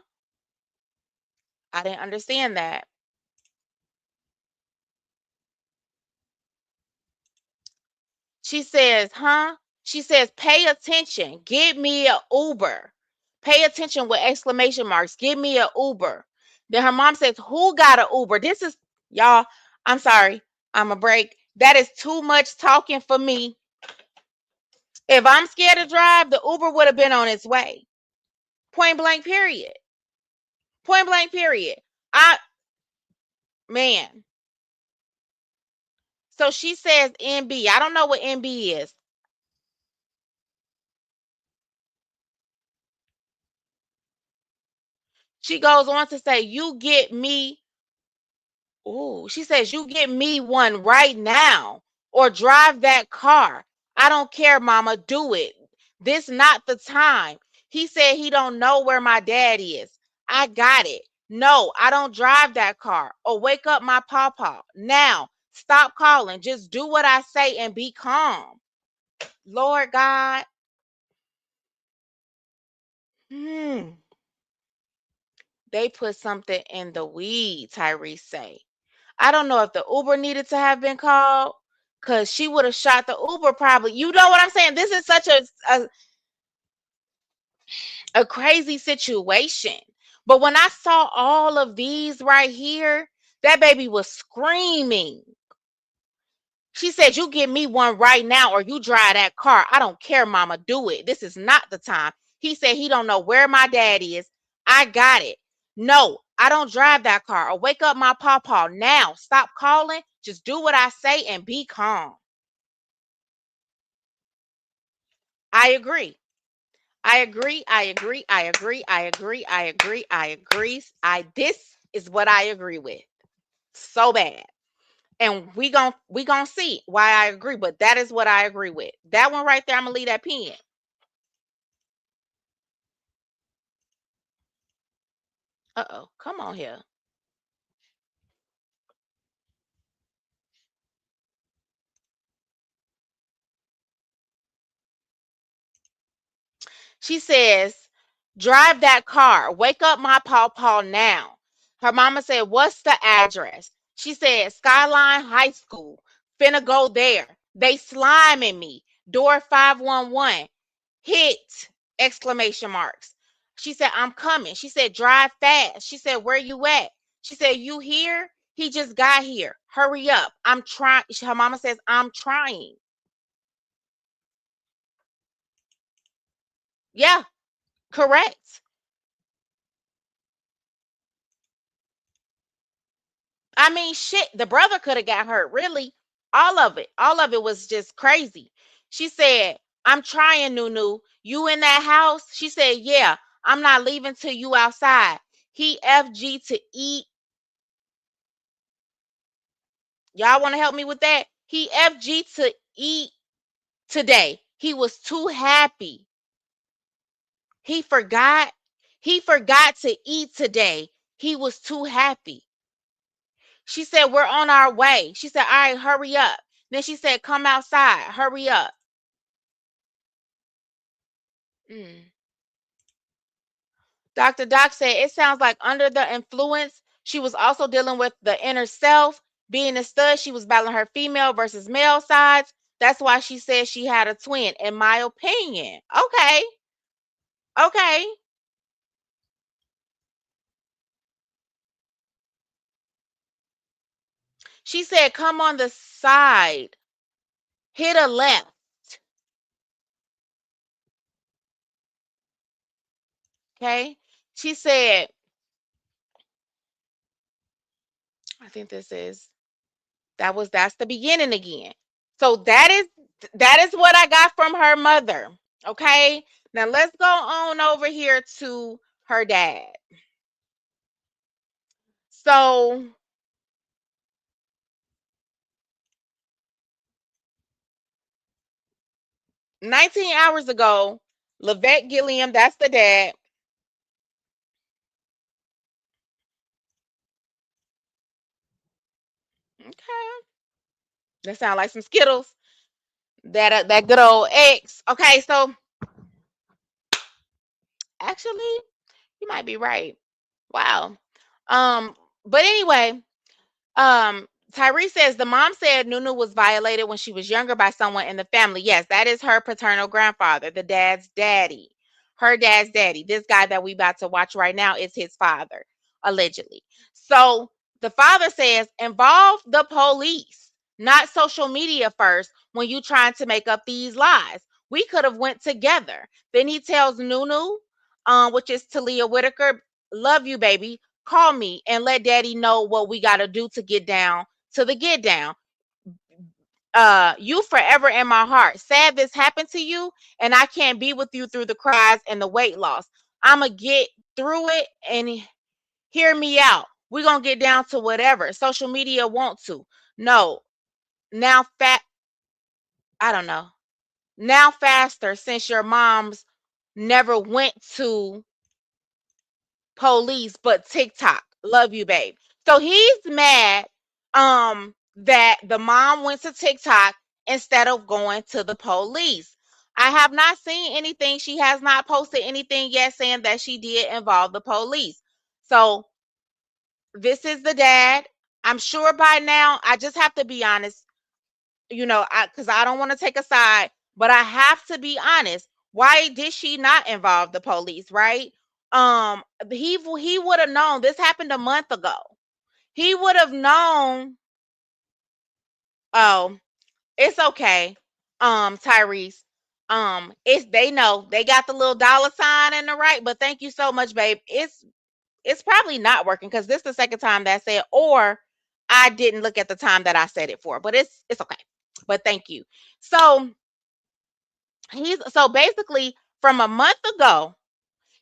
I didn't understand that. She says, huh? She says, pay attention. Get me a Uber. Pay attention with exclamation marks. Give me a Uber. Then her mom says, who got a Uber? This is, y'all, I'm sorry. I'm a break. That is too much talking for me. If I'm scared to drive, the Uber would have been on its way. Point blank, period. Point blank, period. Man. So she says NB. I don't know what NB is. She goes on to say, you get me. Ooh, she says, you get me one right now or drive that car. I don't care, mama. Do it. This not the time. He said he don't know where my dad is. I got it. No, I don't drive that car. Or wake up my pawpaw. Now, stop calling. Just do what I say and be calm. Lord God. Hmm. They put something in the weed, Tyrese say. I don't know if the Uber needed to have been called because she would have shot the Uber probably. You know what I'm saying? This is such a crazy situation. But when I saw all of these right here, that baby was screaming. She said, you give me one right now or you drive that car. I don't care, mama. Do it. This is not the time. He said he don't know where my dad is. I got it. No, I don't drive that car or wake up my pawpaw now. Stop calling. Just do what I say and be calm. I agree. I agree. I agree. I agree. I agree. I agree. I agree. This is what I agree with. So bad. And we gonna see why I agree, but that is what I agree with. That one right there, I'm gonna leave that pen. Uh-oh, come on here. She says, drive that car. Wake up my pawpaw now. Her mama said, what's the address? She said, Skyline High School. Finna go there. They sliming me. Door 511. Hit! Exclamation marks. She said, I'm coming. She said, drive fast. She said, where you at? She said, you here? He just got here. Hurry up. I'm trying. Her mama says, I'm trying. Yeah, correct. I mean, shit, the brother could have got hurt. Really, all of it. All of it was just crazy. She said, I'm trying, Noo-Noo. You in that house? She said, yeah, I'm not leaving till you outside. He FG to eat. Y'all want to help me with that? He FG to eat today. He was too happy. He forgot. He forgot to eat today. He was too happy. She said, we're on our way. She said, all right, hurry up. Then she said, come outside. Hurry up. Mm. Dr. Doc said, it sounds like under the influence, she was also dealing with the inner self. Being a stud, she was battling her female versus male sides. That's why she said she had a twin, in my opinion. Okay. Okay. She said, come on the side. Hit a left. Okay. She said, I think that's the beginning again. So that is what I got from her mother. Okay. Now let's go on over here to her dad. So 19 hours ago, Lavette Gilliam, that's the dad. Okay. That sounds like some Skittles. That good old X. Okay, so actually, you might be right. Wow. Um, but anyway, Tyree says the mom said Nunu was violated when she was younger by someone in the family. Yes, that is her paternal grandfather, the dad's daddy. Her dad's daddy. This guy that we about to watch right now is his father, allegedly. So the father says, involve the police, not social media first when you trying to make up these lies. We could have went together. Then he tells Nunu, which is Talia Whitaker, love you, baby. Call me and let daddy know what we got to do to get down to the get down. You forever in my heart. Sad this happened to you, and I can't be with you through the cries and the weight loss. I'ma get through it and hear me out. We're gonna get down to whatever. Social media want to. No. Now I don't know. Now faster since your moms never went to police, but TikTok. Love you, babe. So he's mad that the mom went to TikTok instead of going to the police. I have not seen anything. She has not posted anything yet saying that she did involve the police. So this is the dad. I'm sure by now, I just have to be honest, because I don't want to take a side, but I have to be honest. Why did she not involve the police, right? Um, he would have known this happened a month ago. He would have known. Oh, it's okay. Tyrese. It's they know they got the little dollar sign in the right, but thank you so much, babe. It's probably not working because this is the second time that I said, or I didn't look at the time that I said it for, but it's okay. But thank you. So so basically from a month ago,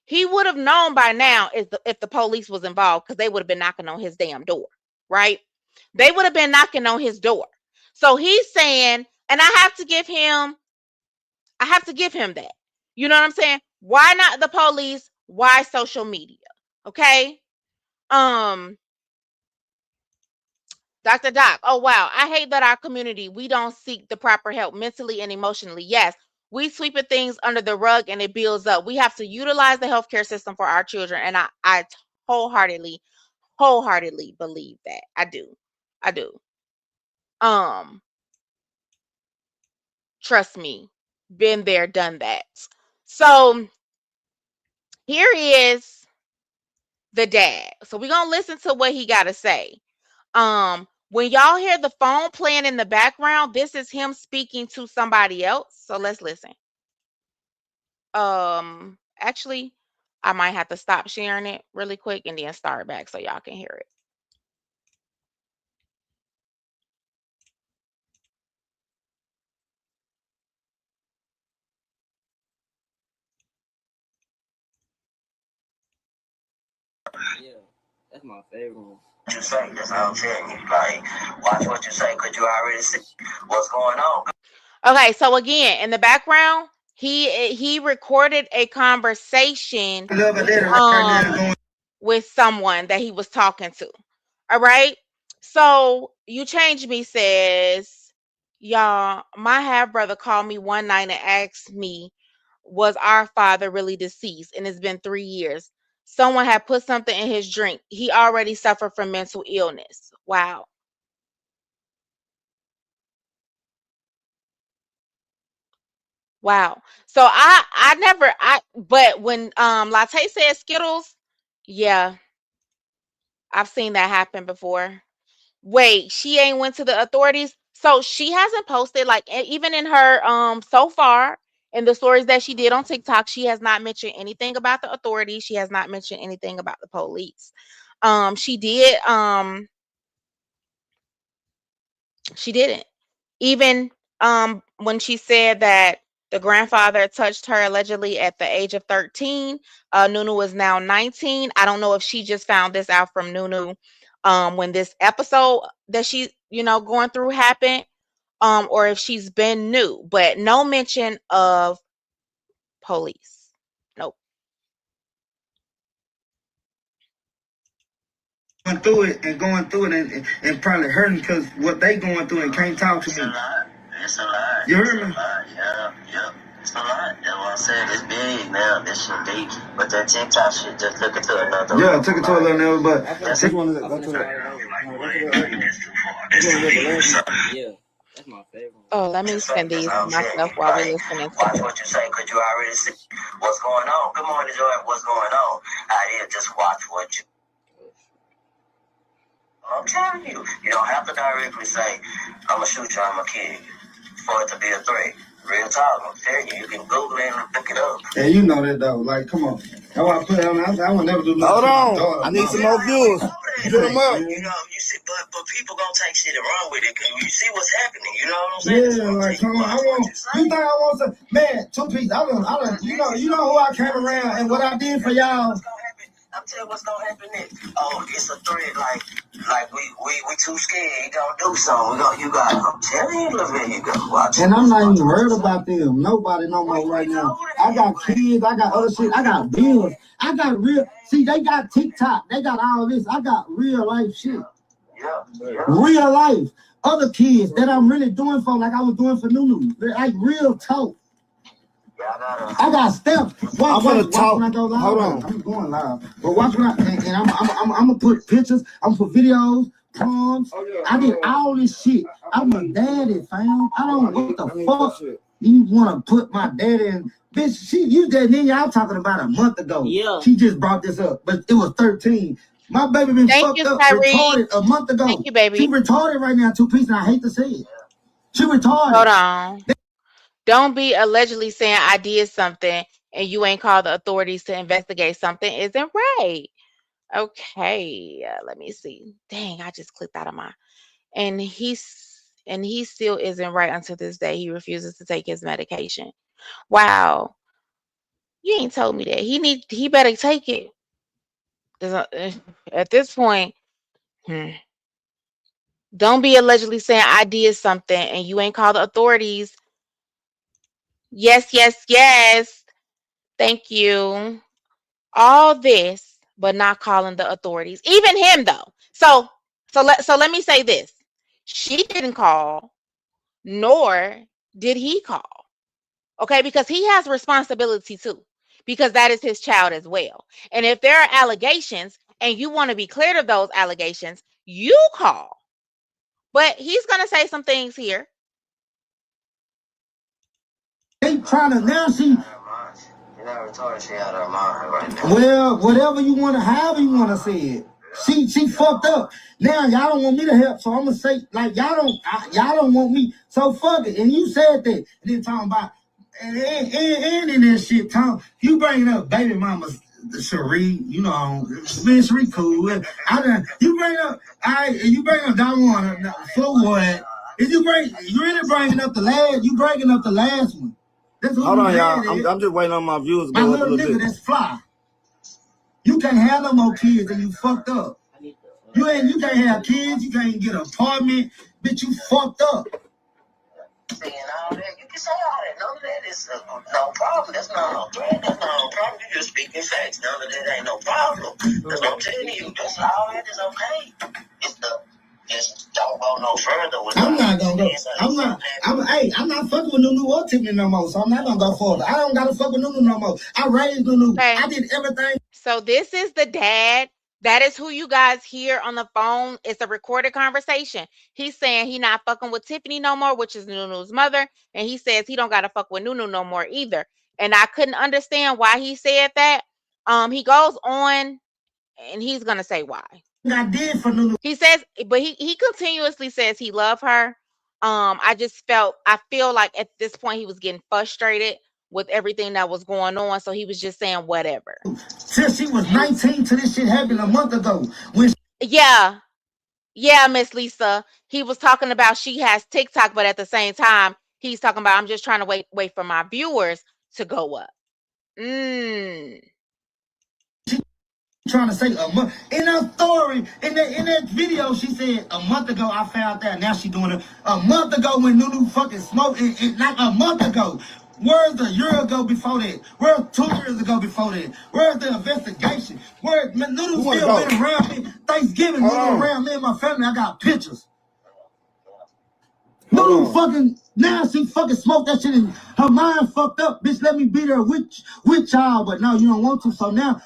he would have known by now if the police was involved because they would have been knocking on his damn door, right? They would have been knocking on his door. So he's saying, and I have to give him that. You know what I'm saying? Why not the police? Why social media? Okay. Um, Dr. Doc, oh wow, I hate that our community, we don't seek the proper help mentally and emotionally. Yes, we sweep things under the rug and it builds up. We have to utilize the healthcare system for our children. And I wholeheartedly, wholeheartedly believe that. I do. I do. Um, Trust me. Been there, done that. So here is the dad. So we're gonna listen to what he gotta say. When y'all hear the phone playing in the background, this is him speaking to somebody else. So let's listen. Actually, I might have to stop sharing it really quick and then start back so y'all can hear it. Yeah, that's my favorite one. What you say, that's what I'm telling you. Like, watch what you say, because you already see what's going on. Okay, so again, in the background, he recorded a conversation um with someone that he was talking to. All right. So you change me says, y'all, my half brother called me one night and asked me, was our father really deceased? And it's been 3 years. Someone had put something in his drink. He already suffered from mental illness. Wow. Wow. So I never I but when Latte said Skittles, yeah, I've seen that happen before. Wait, she ain't went to the authorities. So she hasn't posted like even in her so far in the stories that she did on TikTok, she has not mentioned anything about the authorities. She has not mentioned anything about the police. She did she didn't. Even when she said that the grandfather touched her allegedly at the age of 13, Nunu is now 19. I don't know if she just found this out from Nunu when this episode that she, going through happened, or if she's been new, but no mention of police. Nope. Going through it and probably hurting because what they going through and can't talk to me. It's a lot. It's a lot. You heard me? Yeah, yeah. It's a lot. That's what I said. It's big now. This shit deep. But that TikTok shit just took it to another level. Yeah, took it to a little level, but that's one of the go to it. Yeah. That's my favorite. Oh, let me send these to myself while we're Like, listening to watch it. what you say, because you already see what's going on. Good morning, Joy. What's going on? Out here, just watch what you. I'm telling you, you don't have to directly say, I'm going to shoot you, I'm going to kill you, for it to be a threat. Real talk, I'm telling you, you can Google it and look it up. Yeah, you know that though. Like, come on. That's why I put it on. I would never do nothing. Hold on. I need some more viewers. Put them up. You know, you see, but people gonna take shit and run with it, because you see what's happening. You know what I'm saying? Yeah, like, come on. You think I want to, man, two pieces. I don't, you know who I came around and what I did for y'all. I'm telling you what's gonna happen next. Oh, it's a threat. Like we too scared. He gonna do something. You got. I'm telling you, look at you go. Watch. And I'm not even worried about them. Nobody no more right now. I got kids. I got other shit. I got bills. I got real. See, they got TikTok. They got all this. I got real life shit. Yeah. Real life. Other kids that I'm really doing for, like I was doing for Noo-Noo. Like real talk. I got steps. I'm gonna talk. When I go live. Hold on. I'm going live. But watch when and I'm gonna put pictures. I'm gonna put videos, prompts. I did all this shit. I'm a daddy, fam. I don't know what the fuck you wanna put my daddy in. Bitch, you that nigga y'all talking about a month ago. Yeah. She just brought this up, but it was 13. My baby been Thank fucked you, up, Tyree. retarded a month ago. Thank you, baby. She retarded right now, two pieces. I hate to say it. She retarded. Hold on. Don't be allegedly saying I did something and you ain't called the authorities to investigate something isn't right. Okay, let me see. Dang, I just clicked out of my. And he still isn't right until this day. He refuses to take his medication. Wow, you ain't told me that. He better take it. 'Cause, at this point, hmm, don't be allegedly saying I did something and you ain't called the authorities. Yes, yes, yes. Thank you. All this, but not calling the authorities. Even him though. So let me say this. She didn't call, nor did he call. Okay, because he has responsibility too. Because that is his child as well. And if there are allegations and you want to be cleared of those allegations, you call. But he's gonna say some things here. trying to now she. You never told her she had her mind right now. Well, whatever you want to, however you want to say it. She fucked up. Now y'all don't want me to help, so I'm gonna say like y'all don't want me. So fuck it. And you said that. And then talking about and in this shit, Tom, you bringing up baby mama's Cherie, you know, man, Cherie cool. You bring up, you bring up that one for what? If you really bringing up the last, you bringing up the last one. That's what hold on, y'all. I'm just waiting on my viewers to go up a little bit. That's fly. You can't have no more kids and you fucked up. You can't have kids, you can't get an apartment, bitch, you fucked up. Saying all that, you can say all that. None of that is no problem. That's not no threat. That's not no problem. You just speaking facts. None of that ain't no problem. That's what I'm telling you. That's all that is okay. Just don't go no further with I'm not gonna go. I'm not fucking with Noo-Noo or Tiffany no more, so I'm not gonna go further. I don't gotta fuck with Noo-Noo no more. I raised Noo-Noo. Okay. I did everything. So this is the dad. That is who you guys hear on the phone. It's a recorded conversation. He's saying he not fucking with Tiffany no more, which is Noo-Noo's mother, and he says he don't gotta fuck with Noo-Noo no more either. And I couldn't understand why he said that. He goes on and he's gonna say why. I did for Noo-Noo. He says, but he continuously says he love her. I feel like at this point he was getting frustrated with everything that was going on, so he was just saying whatever. Since she was 19 till this shit happened a month ago. Yeah, Miss Lisa. He was talking about she has TikTok, but at the same time, he's talking about I'm just trying to wait for my viewers to go up. Trying to say a month in her story in that video she said a month ago I found that now she doing it a month ago when Noo-Noo fucking smoked it like a month ago. Where's the year ago before that? Where's 2 years ago before that? Where's the investigation? Where Noo-Noo still been around me? Thanksgiving Noo-Noo around me and my family. I got pictures. Noo-Noo fucking now she fucking smoked that shit and her mind fucked up. Bitch, let me be there with y'all, but no, you don't want to. So now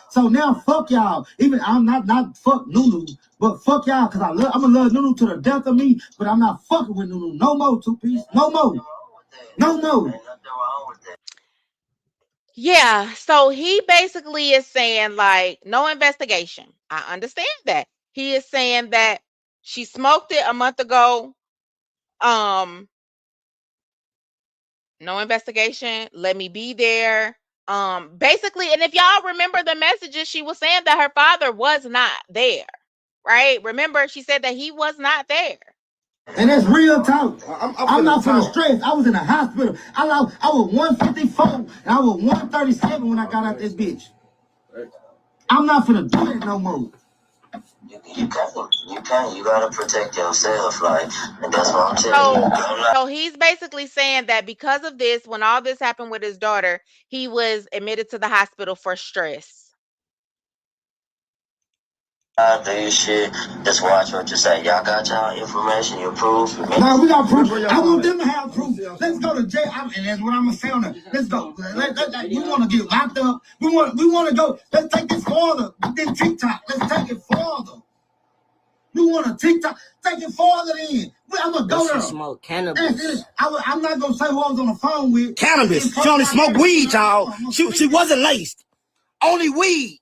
fuck y'all. Even I'm not fuck Noo-Noo, but fuck y'all because I'm gonna love Noo-Noo to the death of me, but I'm not fucking with Noo-Noo. No more, two-piece. No more. No more. Yeah, so he basically is saying like no investigation. I understand that. He is saying that she smoked it a month ago. No investigation. Let me be there. Basically, and if y'all remember the messages, she was saying that her father was not there. Right? Remember, she said that he was not there. And that's real talk. I'm not for the stress. I was in the hospital. I was 154 and I was 137 when I got out this bitch. I'm not for the do it no more. You can't. You gotta protect yourself, like, and that's what I'm telling you. So he's basically saying that because of this, when all this happened with his daughter, he was admitted to the hospital for stress. Do shit. Just watch what you say. Y'all got y'all information, your proof. Nah, we got proof. I want them to have proof. Let's go to jail. And that's what I'm gonna say on that. Let's go. We want to get locked up. We want to go. Let's take this farther than TikTok. Let's take it farther. We want to TikTok. Take it farther then. I'm gonna go there. Smoke cannabis. I'm not gonna say who I was on the phone with. Cannabis. She only smoked weed, y'all. She wasn't laced. Only weed.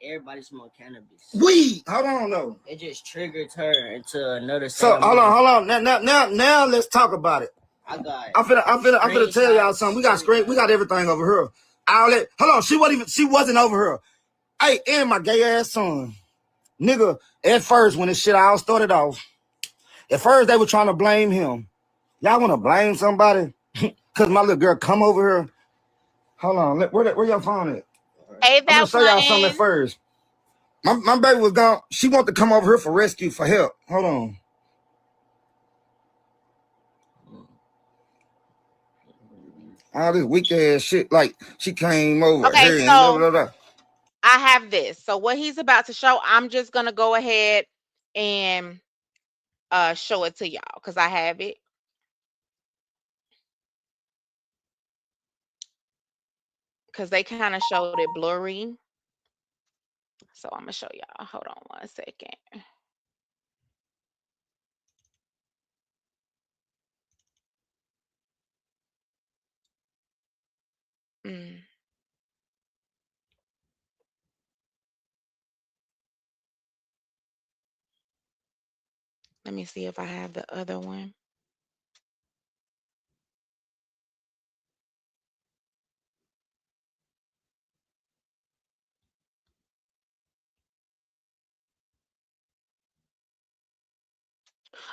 Everybody smoke cannabis. Weed. Hold on, though. It just triggered her into another. So hold on. Now let's talk about it. I'm finna tell y'all something. We got everything over here. Hold on. She wasn't over here. Hey, and my gay ass son, nigga. At first, when this shit all started off, at first they were trying to blame him. Y'all want to blame somebody? Cause my little girl come over here. Hold on. Where your phone at? Hey, I'm gonna show y'all something at first. My baby was gone. She wanted to come over here for rescue, for help. Hold on. All this weak ass shit. Like, she came over here and blah, blah, blah. I have this. So what he's about to show, I'm just going to go ahead and show it to y'all because I have it. Because they kind of showed it blurry. So I'm going to show y'all. Hold on 1 second. Let me see if I have the other one.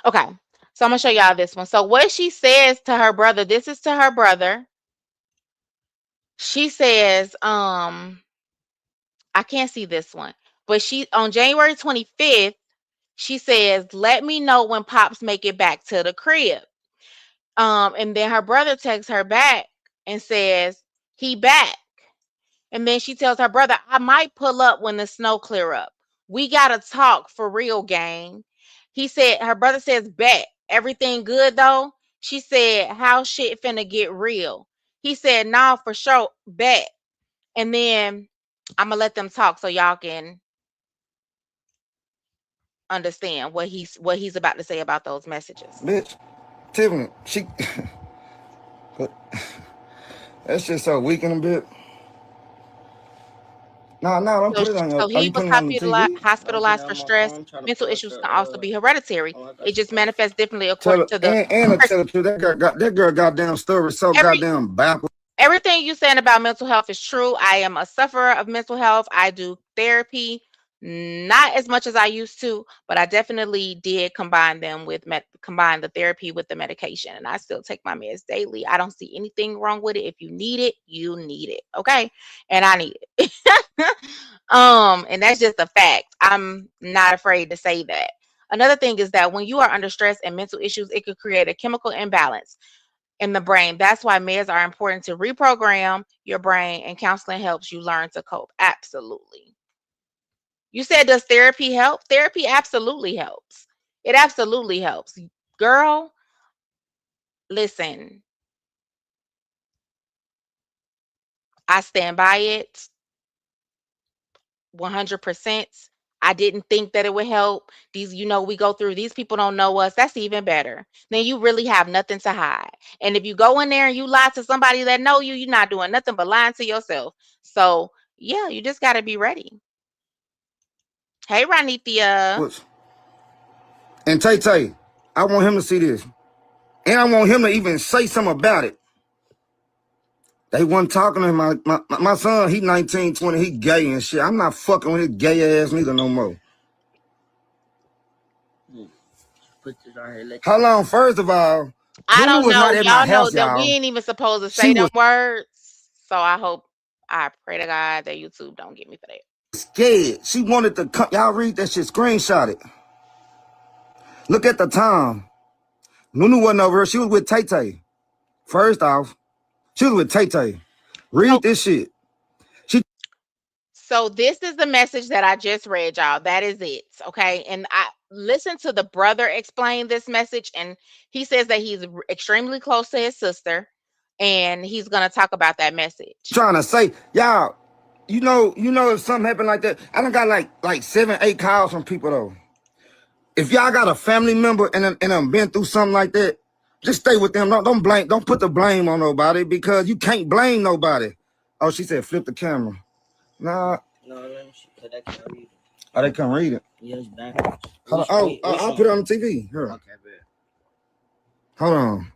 Okay. So I'm gonna show y'all this one. So what she says to her brother, this is to her brother. She says, I can't see this one, but she on January 25th, she says, "Let me know when Pops make it back to the crib." And then her brother texts her back and says, "He back." And then she tells her brother, "I might pull up when the snow clear up. We gotta talk for real, gang." He said, her brother says, "Bet. Everything good though?" She said, "How shit finna get real?" He said, "Nah, for sure, bet." And then I'm gonna let them talk so y'all can understand what he's about to say about those messages. Bitch, Tiffany, she that's just so weak in a bit. No, don't So, put it on your. so Are he you was putting it on the TV? hospitalized for stress. Mental issues can also be hereditary. It just manifests differently Tell according her, to the and to person. tell the truth, that girl goddamn story so Every goddamn backwards. Everything you saying about mental health is true. I am a sufferer of mental health. I do therapy, not as much as I used to, but I definitely did combine combine the therapy with the medication, and I still take my meds daily. I don't see anything wrong with it. If you need it, you need it, okay? And I need it. And that's just a fact. I'm not afraid to say that. Another thing is that when you are under stress and mental issues, it could create a chemical imbalance in the brain. That's why meds are important to reprogram your brain, and counseling helps you learn to cope. Absolutely. You said, does therapy help? Therapy absolutely helps. It absolutely helps. Girl, listen, I stand by it 100%. I didn't think that it would help. We go through, these people don't know us. That's even better. Then you really have nothing to hide. And if you go in there and you lie to somebody that know you, you're not doing nothing but lying to yourself. So, yeah, you just got to be ready. Hey, Ranithia. And Tay, I want him to see this, and I want him to even say something about it. They wasn't talking to him. My son, he 19, 20, he gay and shit. I'm not fucking with his gay ass nigga no more. How long? First of all, I Noo-Noo don't was not know. at my Y'all know house, that we y'all. ain't even supposed to She say them was words. So I pray to God that YouTube don't get me for that. scared. She wanted to come. Y'all read that shit, screenshot it. Look at the time. Noo-Noo wasn't over her. She was with Tay. First off, she was with Tay. So, Read this shit. so this is the message that I just read, y'all. That is it. Okay. And I listened to the brother explain this message, and he says that he's extremely close to his sister, and he's going to talk about that message. Trying to say, y'all, you know, if something happened like that, I done got like 7, 8 calls from people though. If y'all got a family member and been through something like that, just stay with them. Don't put the blame on nobody, because you can't blame nobody. Oh, she said flip the camera. Nah. No, they can't read it. Oh, they can't read it? Yeah, it's backwards. I'll put it on the TV. Here. Okay, bet. Hold on.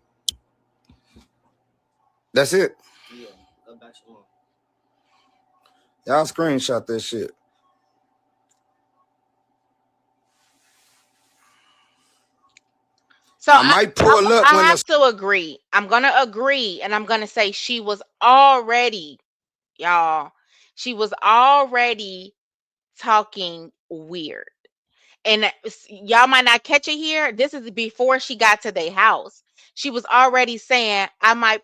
That's it? Yeah, go back some more. Y'all screenshot that shit. So I might pull up I when have the to agree. I'm going to agree, and I'm going to say she was already, y'all, she was already talking weird. And y'all might not catch it here. This is before she got to their house. She was already saying,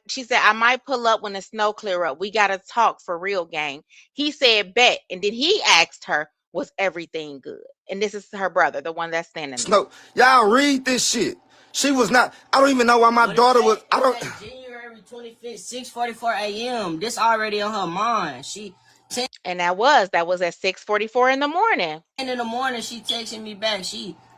she said, "I might pull up when the snow clear up. We got to talk for real, gang." He said, "Bet." And then he asked her, "Was everything good?" And this is her brother, the one that's standing there. snow. Y'all read this shit. She was not. I don't even know why my daughter was. I don't. January 25th, 6:44 a.m. This already on her mind. And that was at 6:44 in the morning. And in the morning, she texting me back.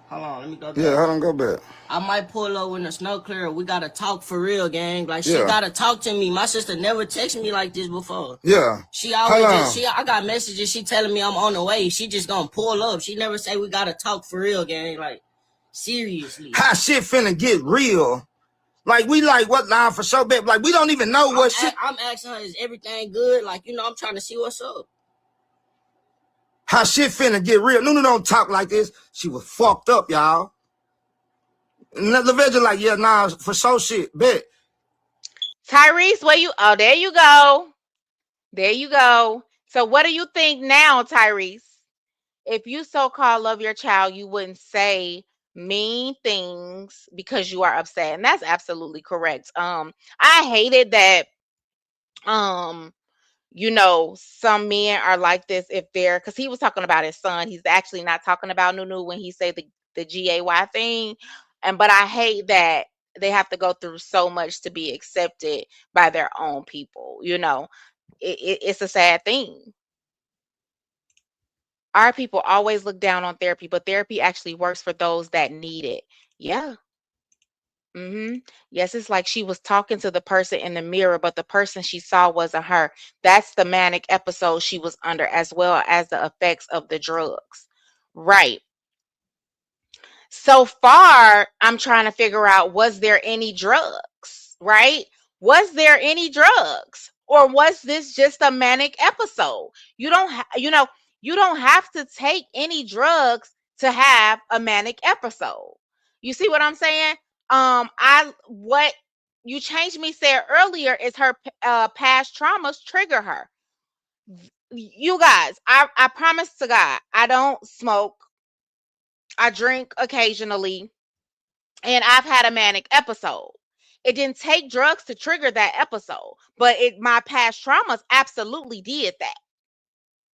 Hold on, let me go back. Yeah, hold on, go back. I might pull up when the snow clear. We gotta talk for real, gang. Like, she gotta talk to me. My sister never texted me like this before. Yeah. She always I got messages. She telling me I'm on the way. She just gonna pull up. She never say we gotta talk for real, gang. Like, Seriously. How shit finna get real? Like, we like, what line for sure, babe? Like, we don't even know what shit. I'm asking her, is everything good? Like, you know, I'm trying to see what's up. How shit finna get real. Noo-Noo don't talk like this. She was fucked up, y'all. And the veggie like, yeah, nah, for sure shit, bet. Tyrese, where you? Oh, there you go. There you go. So what do you think now, Tyrese? If you so-called love your child, you wouldn't say mean things because you are upset. And that's absolutely correct. I hated that um some men are like this if they're because he was talking about his son. He's actually not talking about Noo-Noo when he say the GAY thing. And but I hate that they have to go through so much to be accepted by their own people. It's a sad thing. Our people always look down on therapy, but therapy actually works for those that need it. Yeah. Yes, it's like she was talking to the person in the mirror, but the person she saw wasn't her. That's the manic episode she was under, as well as the effects of the drugs. Right. So far, I'm trying to figure out, was there any drugs, right? Was there any drugs? Or was this just a manic episode? You don't have to take any drugs to have a manic episode. You see what I'm saying? I what you changed me said earlier is her past traumas trigger her. You guys, I promise to God, I don't smoke. I drink occasionally, and I've had a manic episode. It didn't take drugs to trigger that episode, but my past traumas absolutely did that.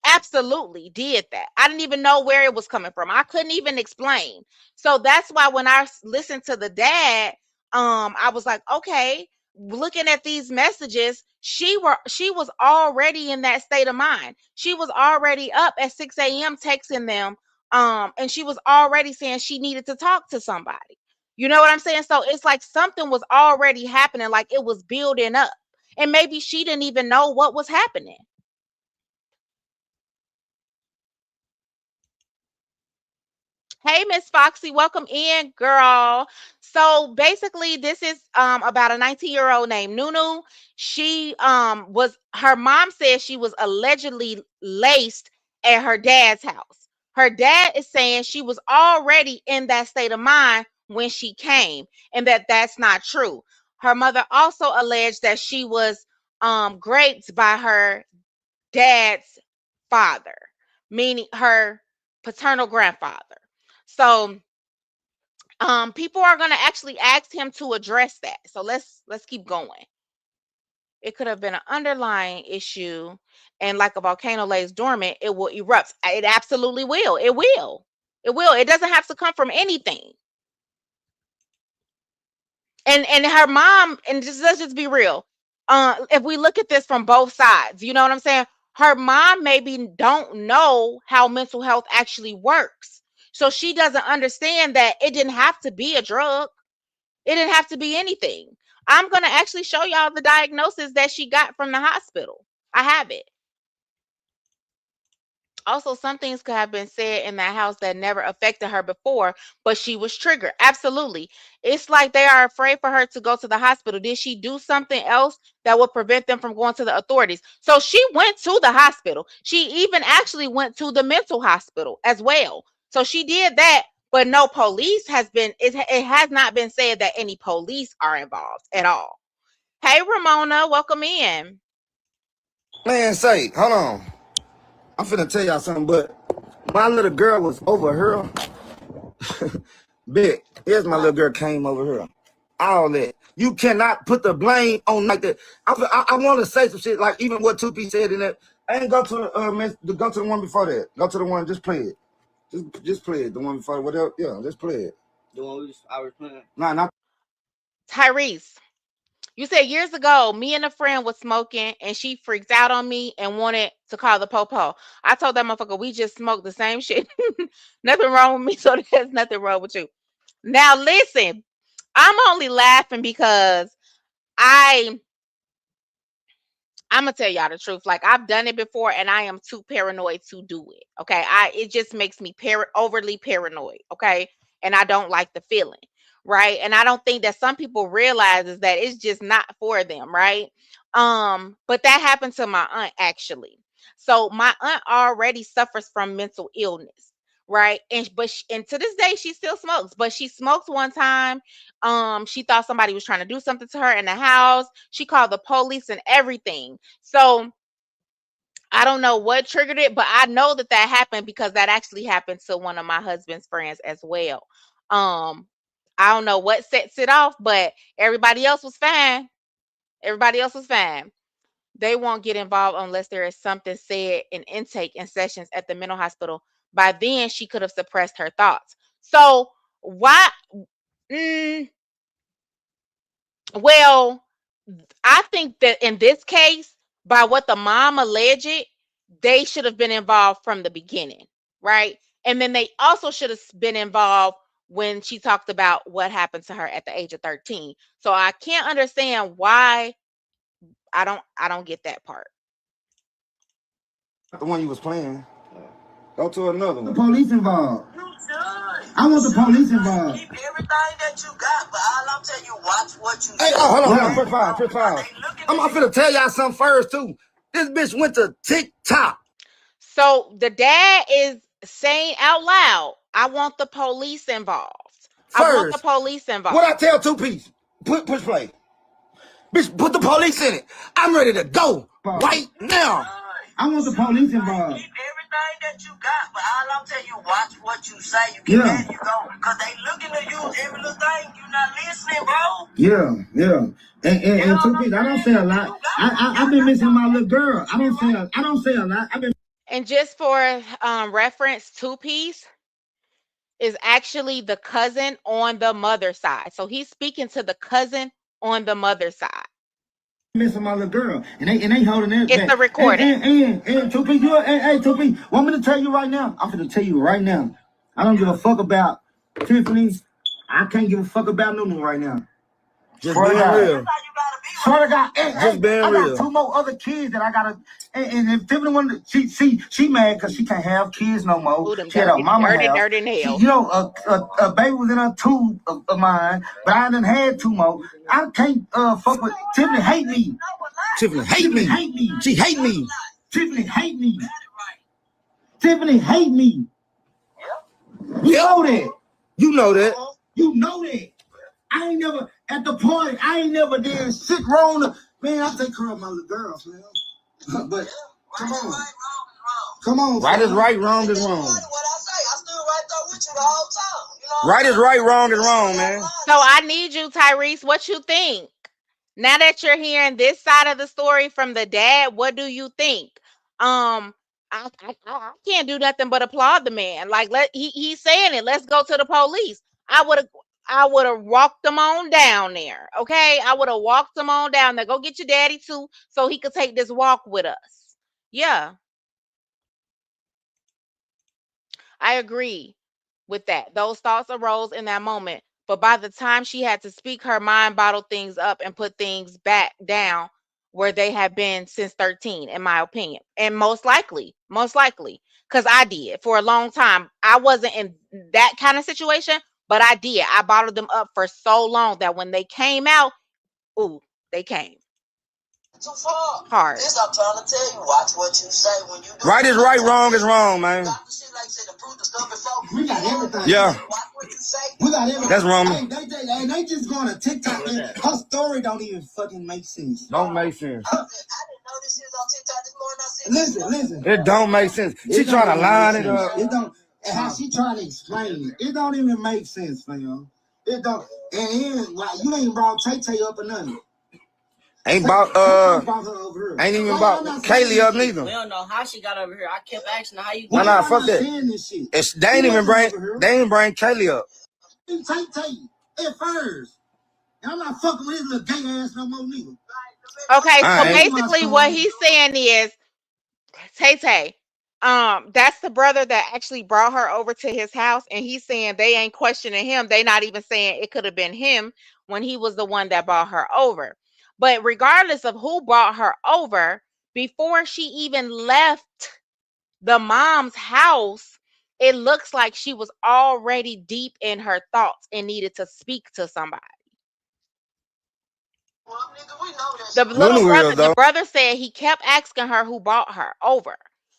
Absolutely did that. I didn't even know where it was coming from. I couldn't even explain. So that's why when I listened to the dad, I was like, okay, looking at these messages, she was already in that state of mind. She was already up at 6 a.m. texting them, and she was already saying she needed to talk to somebody. You know what I'm saying? So it's like something was already happening, like it was building up. And maybe she didn't even know what was happening. Hey, Miss Foxy, welcome in, girl. So basically, this is about a 19-year-old named Noo-Noo. She was her mom said she was allegedly laced at her dad's house. Her dad is saying she was already in that state of mind when she came, and that's not true. Her mother also alleged that she was raped by her dad's father, meaning her paternal grandfather. So people are going to actually ask him to address that. So let's keep going. It could have been an underlying issue, and like a volcano lays dormant, it will erupt. It absolutely will. It will. It will. It doesn't have to come from anything. And her mom, and just let's just be real. If we look at this from both sides, you know what I'm saying? Her mom maybe don't know how mental health actually works. So she doesn't understand that it didn't have to be a drug. It didn't have to be anything. I'm going to actually show y'all the diagnosis that she got from the hospital. I have it. Also, some things could have been said in that house that never affected her before, but she was triggered. Absolutely. It's like they are afraid for her to go to the hospital. Did she do something else that would prevent them from going to the authorities? So she went to the hospital. She even actually went to the mental hospital as well. So she did that, but no police it has not been said that any police are involved at all. Hey, Ramona, welcome in. Man, say, hold on. I'm finna tell y'all something, but my little girl was over here. Big. Here's my little girl came over here. All that. You cannot put the blame on like that. I want to say some shit, like even what 2P said in that. I ain't go to go to the one before that. Go to the one, just play it. Just play it. The one before whatever. Yeah, just play it. The one I was playing. Nah, not Tyrese. You said years ago, me and a friend was smoking and she freaked out on me and wanted to call the popo. I told that motherfucker, we just smoked the same shit. Nothing wrong with me, so there's nothing wrong with you. Now listen, I'm only laughing because I'm gonna tell y'all the truth. Like I've done it before and I am too paranoid to do it. Okay. It just makes me overly paranoid. Okay. and I don't like the feeling, right? And I don't think that some people realize is that it's just not for them, right? But that happened to my aunt actually. So my aunt already suffers from mental illness, right? And to this day she still smokes, but she smoked one time. She thought somebody was trying to do something to her in the house. She called the police and everything. So I don't know what triggered it, but I know that that happened because that actually happened to one of my husband's friends as well. Um, I don't know what sets it off, but everybody else was fine. Everybody else was fine. They won't get involved unless there is something said in intake and sessions at the mental hospital. By then, she could have suppressed her thoughts. So why? Mm, well, I think that in this case, by what the mom alleged, they should have been involved from the beginning, right? And then they also should have been involved when she talked about what happened to her at the age of 13. So I can't understand why. I don't get that part. The one you was playing. Go to another one. The police involved. I want the police involved. Keep everything that you got, but all I'm telling you, watch what you say. Hey, hold on, quick pause. I'm finna tell y'all something first, too. This bitch went to TikTok. So the dad is saying out loud, I want the police involved. I want the police involved. What I tell 2-piece? Push play. Bitch, put the police in it. I'm ready to go right now. I want the police involved. Keep everything that you got, but all I'm telling you, watch what you say. You get mad, you go. Because they looking to use every little thing. You not listening, bro. Yeah. And 2-piece, I don't say a lot. I've been missing my little girl. I don't say a lot. And just for reference, 2-piece is actually the cousin on the mother side. So he's speaking to the cousin on the mother side. Missing my little girl, and they holding it. It's the recording. And 2-piece, hey 2-piece. Want me to tell you right now? I'm gonna tell you right now. I don't give a fuck about Tiffany. I can't give a fuck about Noo-Noo right now. Just being real. Swear to God, just being real. I got 2 more other kids that I gotta. And if Tiffany wanted, she mad because she can't have kids no more. Ooh, she had a mama house. Dirty nails. You know, a baby was in a tube of mine, but I done had 2 more. I can't fuck with Tiffany. Hate me. Tiffany hate me. She hate me. Tiffany hate me. Tiffany hate me. You know that. You know that. You know that. I ain't never at the party. I ain't never did shit wrong. Man, I take care of my little girls, man. But come on. Right is right, wrong is wrong. What I say, I stood right there with you the whole time. You know? Right is right, wrong is wrong, man. So I need you, Tyrese. What you think? Now that you're hearing this side of the story from the dad, what do you think? I can't do nothing but applaud the man. Like he's saying it. Let's go to the police. I would have walked them on down there. Okay, I would have walked them on down there. Go get your daddy too, so he could take this walk with us. Yeah, I agree with that. Those thoughts arose in that moment, but by the time she had to speak, her mind bottled things up and put things back down where they had been since 13, in my opinion. And most likely, because I did for a long time. I wasn't in that kind of situation, but I did. I bottled them up for so long that when they came out, ooh, they came. Too far. Hard. This I'm trying to tell you. Watch what you say when you do. Right is right, wrong is wrong, man. We got everything. Yeah. Watch what you say. We got everything. That's wrong. Hey, they just going to TikTok, man. Her story don't even fucking make sense. Don't make sense. I didn't know this shit on TikTok this morning. Listen. It don't make sense. She trying to line it up. It don't. And how she trying to explain it. It don't even make sense, fam. It don't. And then, like, you ain't brought Tay up or nothing. Ain't about ain't even about Kaylee up neither. We don't know how she got over here. I kept asking her how you. Nah, fuck that. They ain't bring Kaylee up. Tay at first. I'm not fucking with his little gay ass no more neither. Okay, so basically what he's saying is Tay, that's the brother that actually brought her over to his house, and he's saying they ain't questioning him. They not even saying it could have been him when he was the one that brought her over. But regardless of who brought her over, before she even left the mom's house, it looks like she was already deep in her thoughts and needed to speak to somebody. Well, nigga, we know that The shit. little Noo-Noo brother, is the though. brother said he kept asking her who bought her over.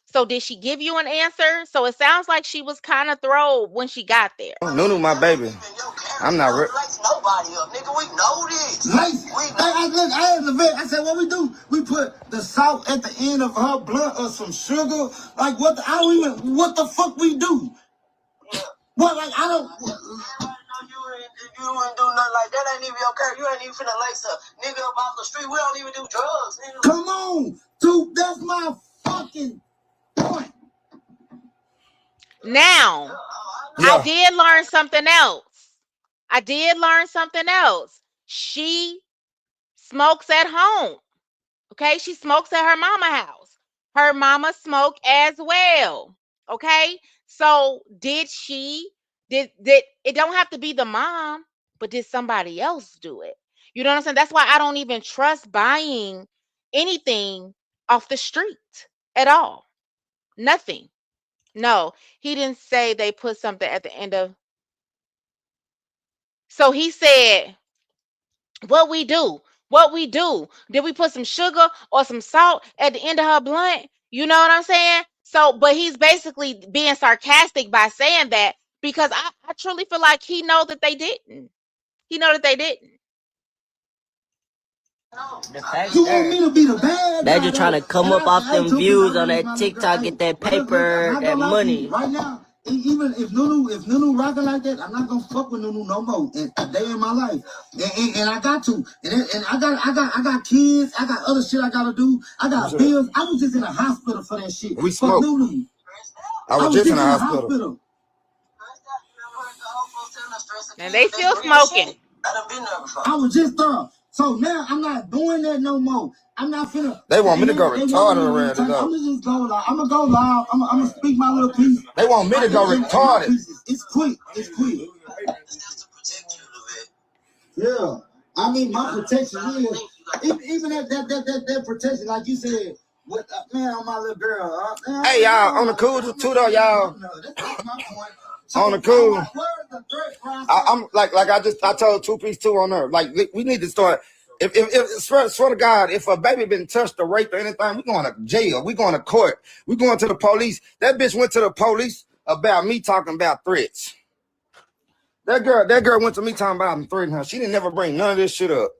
So did she give you an answer? So it sounds like she was kind of thrilled when she got there. Noo-Noo my baby. I'm not lace nobody up, nigga. We know this. Lace. Look, I had the vet. I said, what we do? We put the salt at the end of her blunt or some sugar. Like what? I don't even. What the fuck we do? Yeah. What? Like I don't. You wouldn't do nothing like that. Ain't even your character. You ain't even finna lace a nigga up off the street. We don't even do drugs, nigga. Come on, dude. That's my fucking point. Now, I did learn something else. She smokes at home. Okay, she smokes at her mama house. Her mama smoke as well. Okay, so did it don't have to be the mom, but did somebody else do it? You know what I'm saying? That's why I don't even trust buying anything off the street at all. Nothing. No, he didn't say they put something at the end of. So he said, what we do? What we do? Did we put some sugar or some salt at the end of her blunt? You know what I'm saying? So, but he's basically being sarcastic by saying that because I truly feel like he know that they didn't. He know that they didn't. The fact You want me to be the bad They guy? just trying to come up off them views on that TikTok, get that paper, that money. Right now, even if Noo-Noo rocking like that, I'm not gonna fuck with Noo-Noo no more. And a day in my life, and I got to, and I got kids, I got other shit I gotta do, I got bills. I was just in a hospital for that shit. We smoked. Noo-Noo. I was just in a hospital. And they still smoking. I was just there. So now I'm not doing that no more. I'm not finna. They want me to go retarded around it though. I'm gonna just go live. I'm gonna go live. I'm gonna speak my little piece. They want me to go retarded. It's quick. Yeah. I mean, my protection is even that protection, like you said. With man on my little girl. Hey y'all, on the cool too though, y'all. That's my point. On the cool. I'm like I told 2-Piece 2 on her. Like we need to start. If swear to God, if a baby been touched or raped or anything, we going to jail. We going to court. We going to the police. That bitch went to the police about me talking about threats. That girl went to me talking about I'm threatening her. She didn't never bring none of this shit up.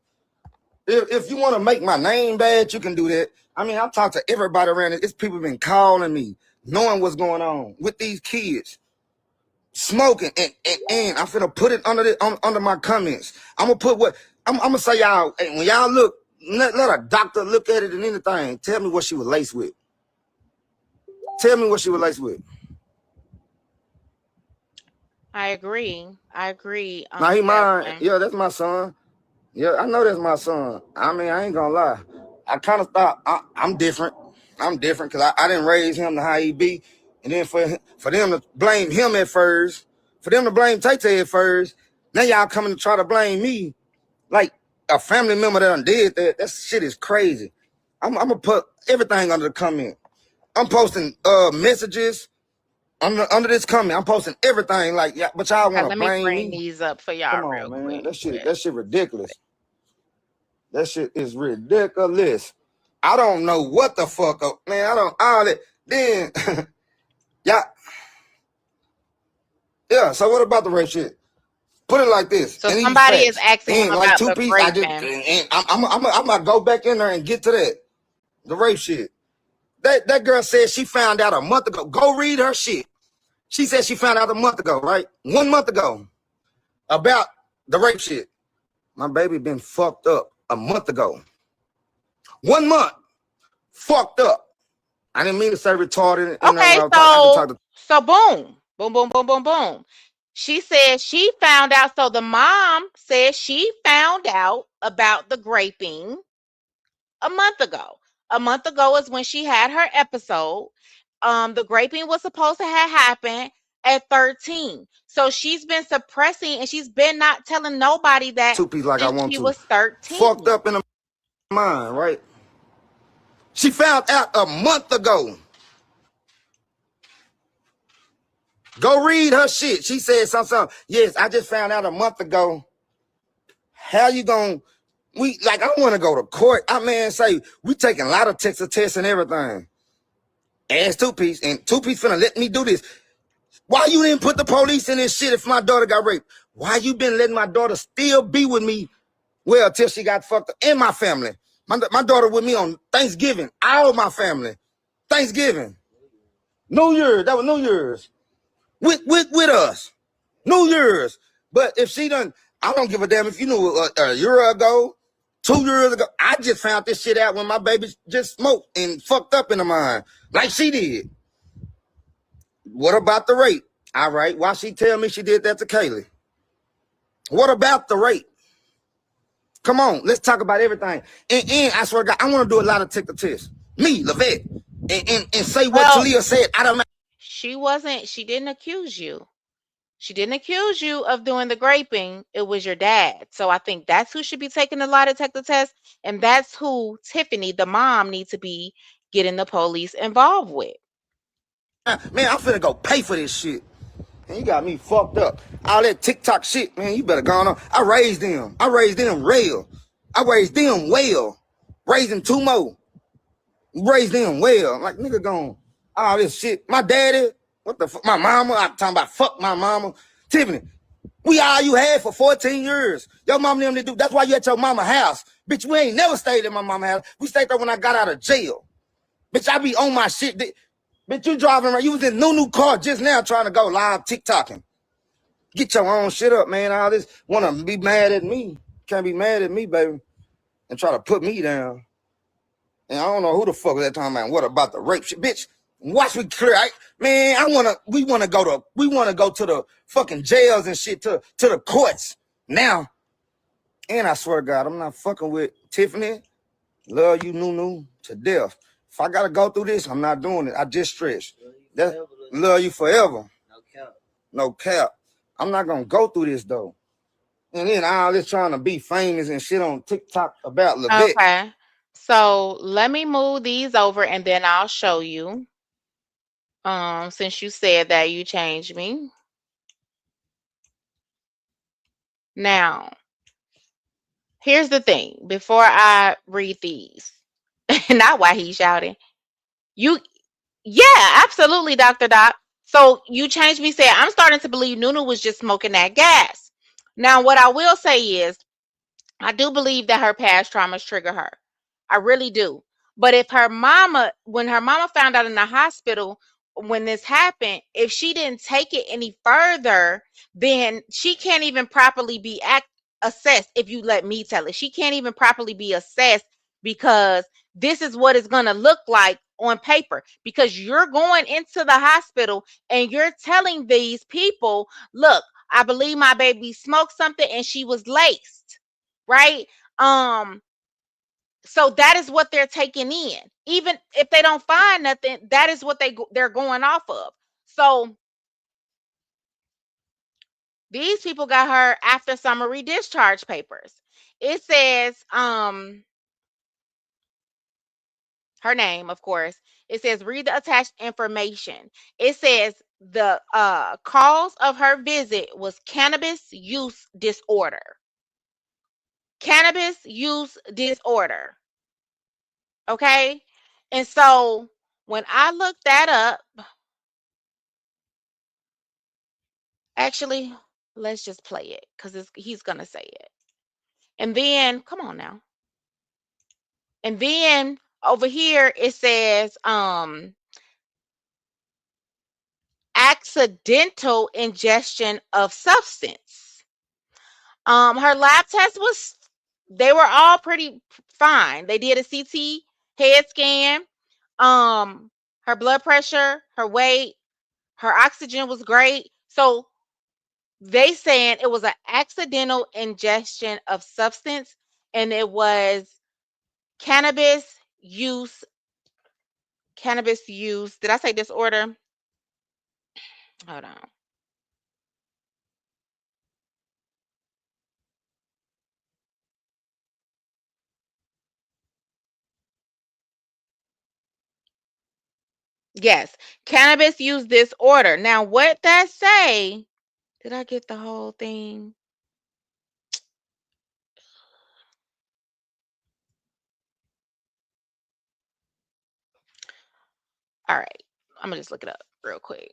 If you want to make my name bad, you can do that. I mean, I've talked to everybody around it. It's people been calling me, knowing what's going on with these kids. Smoking and I'm finna put it under my comments. I'm gonna put what I'm gonna say, y'all. When y'all look, let a doctor look at it and anything. Tell me what she was laced with. Tell me what she was laced with. I agree. Now he mine. Yeah, that's my son. Yeah, I know that's my son. I mean, I ain't gonna lie. I kind of thought I'm different. I'm different because I didn't raise him to how he be. And then for them to blame him at first, for them to blame Tay-Tay at first, now y'all coming to try to blame me like a family member that done did that. That shit is crazy. I'm gonna put everything under the comment. I'm posting messages under this comment. I'm posting everything like, yeah, but y'all want to blame me. Let me bring these up for y'all. Come on, real man. quick. That shit ridiculous. That shit is ridiculous. I don't know what the fuck up, man. I don't all it. Then yeah. So what about the rape shit? Put it like this. So somebody is asking like about 2-Piece. I'm gonna go back in there and get to that. The rape shit. That girl said she found out a month ago. Go read her shit. She said she found out a month ago, right? 1 month ago. About the rape shit. My baby been fucked up a month ago. 1 month. Fucked up. I didn't mean to say retarded. Okay, so boom. Boom. She said she found out. So the mom said she found out about the graping a month ago. A month ago is when she had her episode. The graping was supposed to have happened at 13. So she's been suppressing and she's been not telling nobody that she was 13. Fucked up in the mind, right? She found out a month ago. Go read her shit. She said something. Yes, I just found out a month ago. How you gonna? I want to go to court. Say we taking a lot of Texas tests and everything. Ask Two-Piece, and Two-Piece finna let me do this. Why you didn't put the police in this shit if my daughter got raped? Why you been letting my daughter still be with me? Well, till she got fucked up in my family. My daughter with me on Thanksgiving. All my family. Thanksgiving. New Year's. That was New Year's. With us. New Year's. But if she done, I don't give a damn if you knew a year ago, 2 years ago. I just found this shit out when my baby just smoked and fucked up in the mind. Like she did. What about the rape? All right. Why she tell me she did that to Kaylee? What about the rape? Come on, let's talk about everything. And I swear to God, I want to do a lot of take the test. Me, Levette, and say what Well, Talia said. I don't know. she didn't accuse you. She didn't accuse you of doing the graping. It was your dad. So I think that's who should be taking the lie detector test. And that's who Tiffany, the mom, needs to be getting the police involved with. Man, I'm finna go pay for this shit. And you got me fucked up. All that TikTok shit, man, you better go on. I raised them. I raised them real. I raised them well. Raising two more. Raised them well. Like, nigga gone. All this shit. My daddy, what the fuck? My mama, I'm talking about fuck my mama. Tiffany, we all you had for 14 years. Your mama them to do. That's why you at your mama house. Bitch, we ain't never stayed in my mama house. We stayed there when I got out of jail. Bitch, I be on my shit. Bitch, you driving around. You was in Noo-Noo car just now trying to go live TikToking. Get your own shit up, man. All this want to be mad at me. Can't be mad at me, baby. And try to put me down. And I don't know who the fuck is that talking about. What about the rape shit? Bitch, watch me clear. We wanna go to the fucking jails and shit, to the courts now. And I swear to God, I'm not fucking with Tiffany. Love you, Noo-Noo, to death. If I gotta go through this, I'm not doing it. I just stretch. Love you forever. No cap. No cap. I'm not gonna go through this though. And then all this trying to be famous and shit on TikTok about Levette. Okay. So let me move these over and then I'll show you. Since you said that you changed me. Now, here's the thing. Before I read these, not why he's shouting. You, yeah, absolutely, Dr. Doc. So you changed me, said, I'm starting to believe Nunu was just smoking that gas. Now, what I will say is, I do believe that her past traumas trigger her. I really do. But if her mama, when her mama found out in the hospital when this happened, if she didn't take it any further, then she can't even properly be assessed. If you let me tell it, she can't even properly be assessed because this is what it's going to look like on paper. Because you're going into the hospital and you're telling these people, look, I believe my baby smoked something and she was laced, right? So that is what they're taking in. Even if they don't find nothing, that is what they're going off of. So these people got her after summary discharge papers. It says her name, of course. It says read the attached information. It says the cause of her visit was cannabis use disorder. Cannabis use disorder. Okay? And so when I looked that up, actually, let's just play it because he's gonna say it. And then, come on now. And then over here it says accidental ingestion of substance. Her lab test was, they were all pretty fine. They did a CT head scan. Her blood pressure, her weight, her oxygen was great. So they saying it was an accidental ingestion of substance and it was cannabis use. Cannabis use. Did I say disorder? Hold on. Yes, cannabis use disorder. Now, what that say? Did I get the whole thing? All right, I'm gonna just look it up real quick.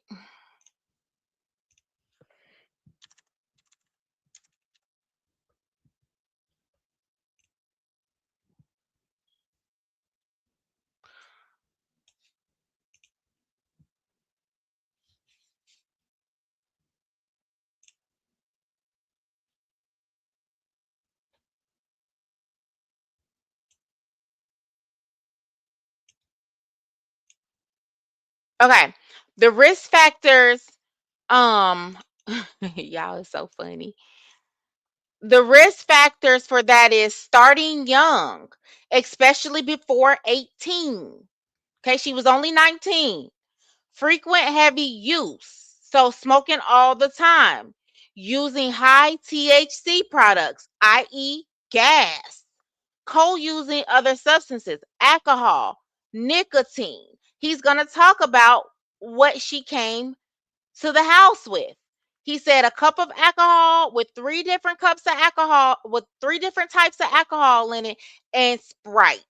Okay, the risk factors. Um, y'all is so funny. The risk factors for that is starting young, especially before 18. Okay, she was only 19. Frequent heavy use, so smoking all the time, using high THC products, i.e., gas, co-using other substances, alcohol, nicotine. He's going to talk about what she came to the house with. He said a cup of alcohol with three different cups of alcohol with three different types of alcohol in it and Sprite.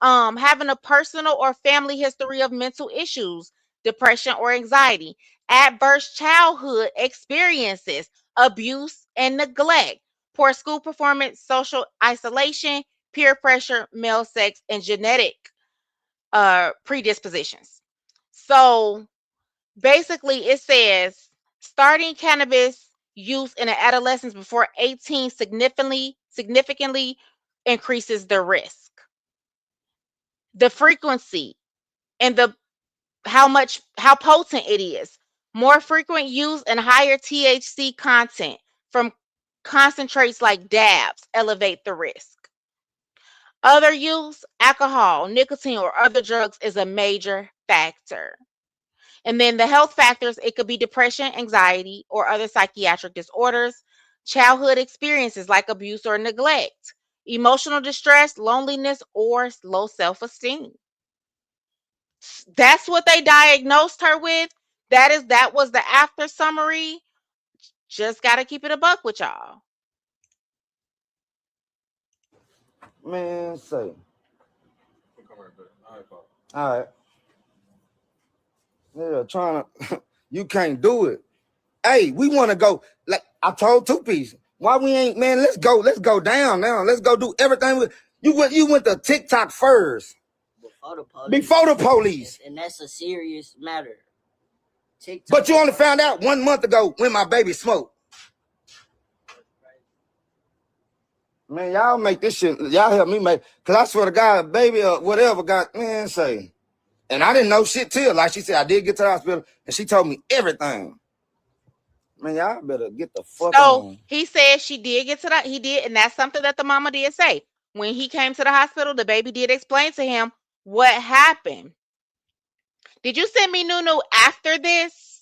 Having a personal or family history of mental issues, depression or anxiety, adverse childhood experiences, abuse and neglect, poor school performance, social isolation, peer pressure, male sex, and genetic predispositions. So basically, it says starting cannabis use in an adolescence before 18 significantly increases the risk. The frequency and the how potent it is. More frequent use and higher THC content from concentrates like dabs elevate the risk. Other use, alcohol, nicotine, or other drugs is a major factor. And then the health factors, it could be depression, anxiety, or other psychiatric disorders, childhood experiences like abuse or neglect, emotional distress, loneliness, or low self esteem. That's what they diagnosed her with. That was the after summary. Just got to keep it a buck with y'all. Man, say. All right. Yeah, trying to. You can't do it. Hey, we want to go. Like I told Two Piece, why we ain't, man? Let's go. Let's go down now. Let's go do everything. You went to TikTok first. Before the police. Before the police. And that's a serious matter. TikTok. But you only found out 1 month ago when my baby smoked. Man, y'all make this shit. Y'all help me make. Cause I swear to God, baby or whatever got, man, say. And I didn't know shit till, like she said, I did get to the hospital and she told me everything. Man, y'all better get the fuck So on. he said she did get to that. He did, and that's something that the mama did say. When he came to the hospital, the baby did explain to him what happened. Did you send me Nunu after this?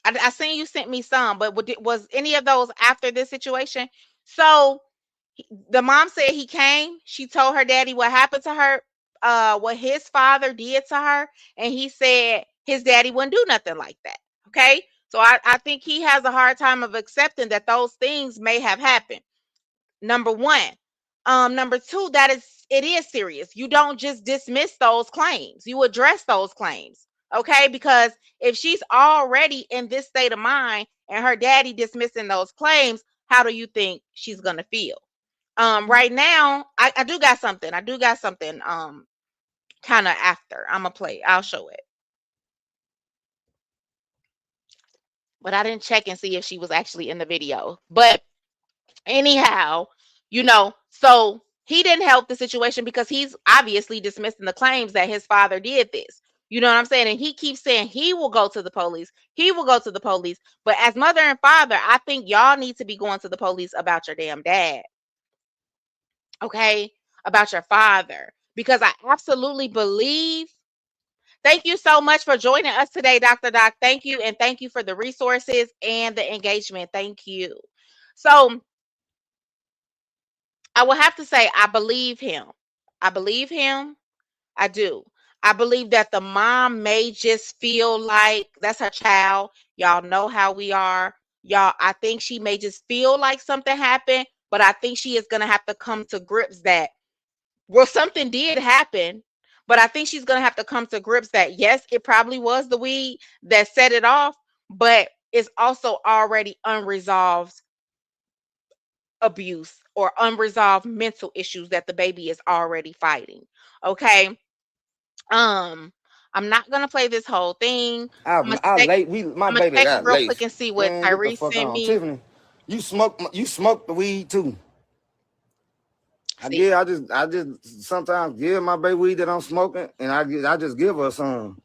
I seen you sent me some, but was any of those after this situation? So the mom said he came. She told her daddy what happened to her, what his father did to her, and he said his daddy wouldn't do nothing like that. Okay, so I think he has a hard time of accepting that those things may have happened. Number one. Number two, it is serious. You don't just dismiss those claims. You address those claims. Okay? Because if she's already in this state of mind and her daddy dismissing those claims, how do you think she's gonna feel? Right now, I do got something. I do got something kind of after. I'm gonna play. I'll show it. But I didn't check and see if she was actually in the video. But anyhow, so he didn't help the situation because he's obviously dismissing the claims that his father did this. You know what I'm saying? And he keeps saying he will go to the police. He will go to the police. But as mother and father, I think y'all need to be going to the police about your damn dad. Okay? About your father. Because I absolutely believe. Thank you so much for joining us today, Dr. Doc. Thank you. And thank you for the resources and the engagement. Thank you. So I will have to say, I believe him. I believe him. I do. I believe that the mom may just feel like that's her child. Y'all know how we are. Y'all, I think she may just feel like something happened, but I think she is going to have to come to grips that, well, something did happen, but I think she's going to have to come to grips that, yes, it probably was the weed that set it off, but it's also already unresolved abuse or unresolved mental issues that the baby is already fighting. Okay. Um, I'm not gonna play this whole thing. I'm gonna I check. late. My I'm gonna baby check got real quick laced. and see what Man, get the Tyrese fuck sent on, me. Tiffany. You smoke the weed too. See, I just sometimes give my baby weed that I'm smoking, and I just give her some.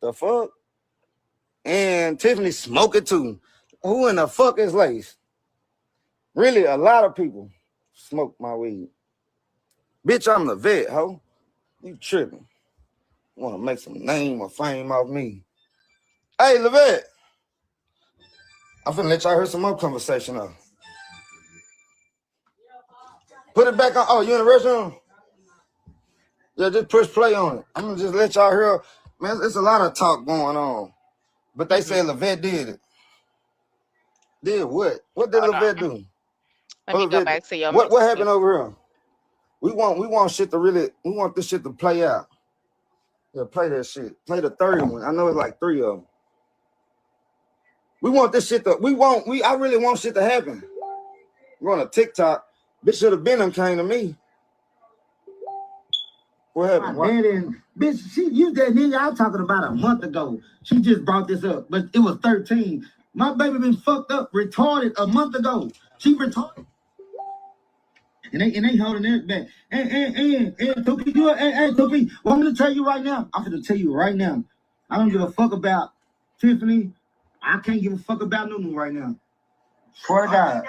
The fuck? And Tiffany smoke it too. Who in the fuck is laced? Really, a lot of people smoke my weed. Bitch, I'm the vet, ho. You tripping? Want to make some name or fame off me? Hey, Levette, I'm finna let y'all hear some more conversation of. Put it back on. Oh, you in the restroom? Yeah, just push play on it. I'm gonna just let y'all hear. Man, there's a lot of talk going on. But they say Levette did it. Did what? What did hold Levette on. do? Let me What go Levette? back to your What messages. happened over here? We want shit to really. We want this shit to play out. Yeah, play that shit. Play the third one. I know it's like 3 of them. We want this shit to. I really want shit to happen. We're on a TikTok. Bitch should have been them came to me. What happened? My daddy and bitch, she used that nigga I'm talking about a month ago. She just brought this up, but it was 13. My baby been fucked up, retarded a month ago. She retarded. And they holding it back. And Tupi, Tupi, want me to tell you right now? I'm gonna tell you right now. I don't give a fuck about Tiffany. I can't give a fuck about Noo-Noo right now. Swear to God.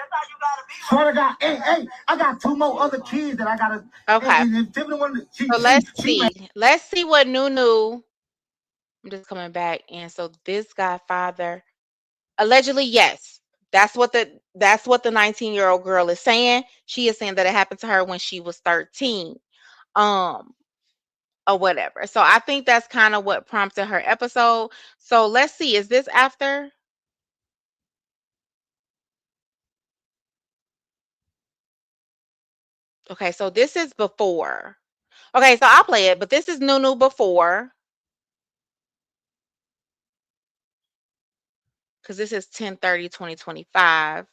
Swear to God. Hey, I got 2 more other kids that I gotta. Okay, And if Tiffany wanted, so let's see. Let's see what Noo-Noo. I'm just coming back, and so this godfather allegedly, yes, that's what the 19-year-old girl is saying. She is saying that it happened to her when she was 13. Um, or whatever. So I think that's kind of what prompted her episode. So let's see, is this after? Okay, so this is before. Okay, so I'll play it, but this is Noo-Noo before, because this is 10/30/2025.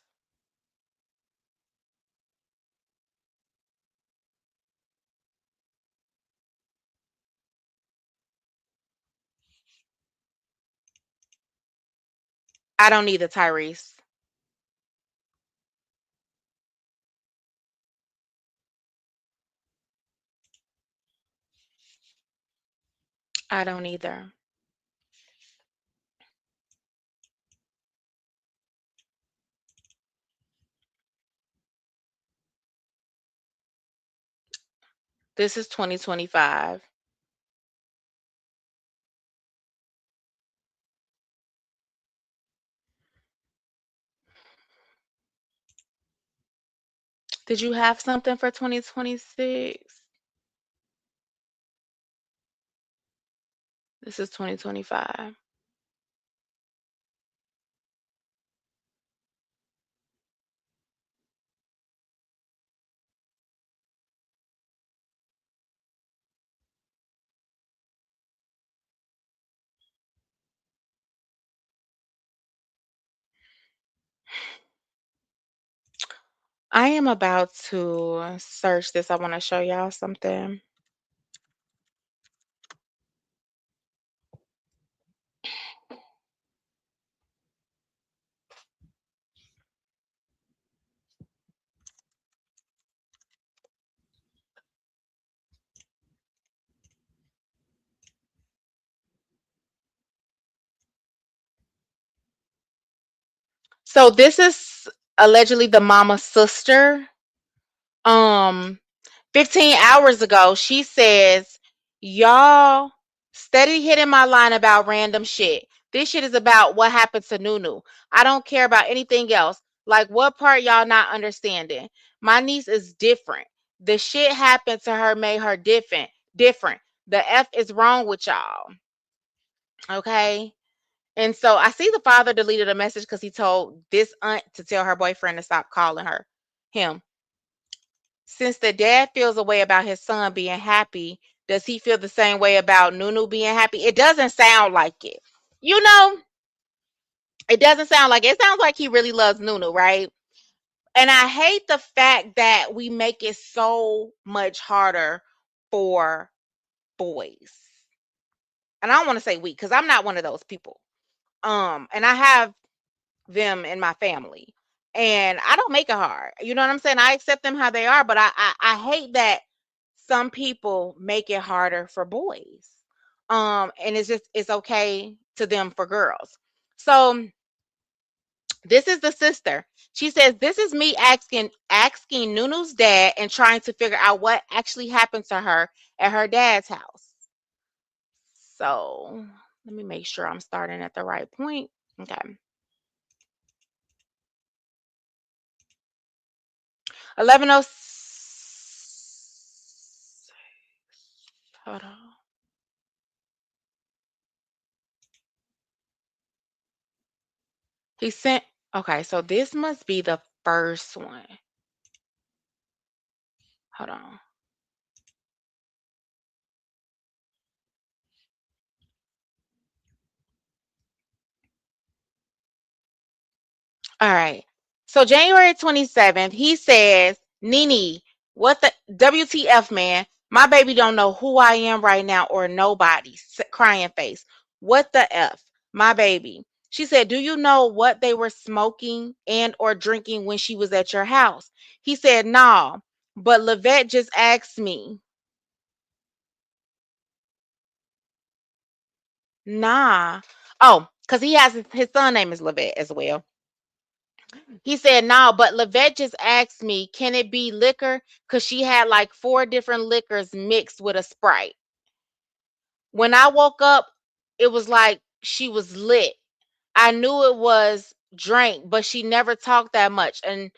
I don't need a Tyrese. I don't either. This is 2025. Did you have something for 2026? This is 2025. I am about to search this. I want to show y'all something. So this is allegedly the mama's sister. Um, 15 hours ago, she says, y'all steady hitting my line about random shit. This shit is about what happened to Nunu. I don't care about anything else. Like, what part y'all not understanding? My niece is different. The shit happened to her made her different. Different. The F is wrong with y'all. Okay. And so I see the father deleted a message because he told this aunt to tell her boyfriend to stop calling him. Since the dad feels a way about his son being happy, does he feel the same way about Nunu being happy? It doesn't sound like it. You know, it doesn't sound like it. It sounds like he really loves Nunu, right? And I hate the fact that we make it so much harder for boys. And I don't want to say we, because I'm not one of those people. And I have them in my family. And I don't make it hard. You know what I'm saying? I accept them how they are, but I hate that some people make it harder for boys. And it's okay to them for girls. So this is the sister. She says, "This is me asking Nunu's dad and trying to figure out what actually happened to her at her dad's house." So let me make sure I'm starting at the right point. Okay. 11:06. Hold on. He sent. Okay, so this must be the first one. Hold on. All right. So January 27th, he says, "Nene, what the WTF, man? My baby don't know who I am right now or nobody." Crying face. What the F? My baby. She said, "Do you know what they were smoking and or drinking when she was at your house?" He said, "Nah, but Levette just asked me." Nah. Oh, because he has his son name is Levette as well. He said, "No, but Levette just asked me, can it be liquor? Because she had like four different liquors mixed with a Sprite. When I woke up, it was like she was lit. I knew it was drink, but she never talked that much and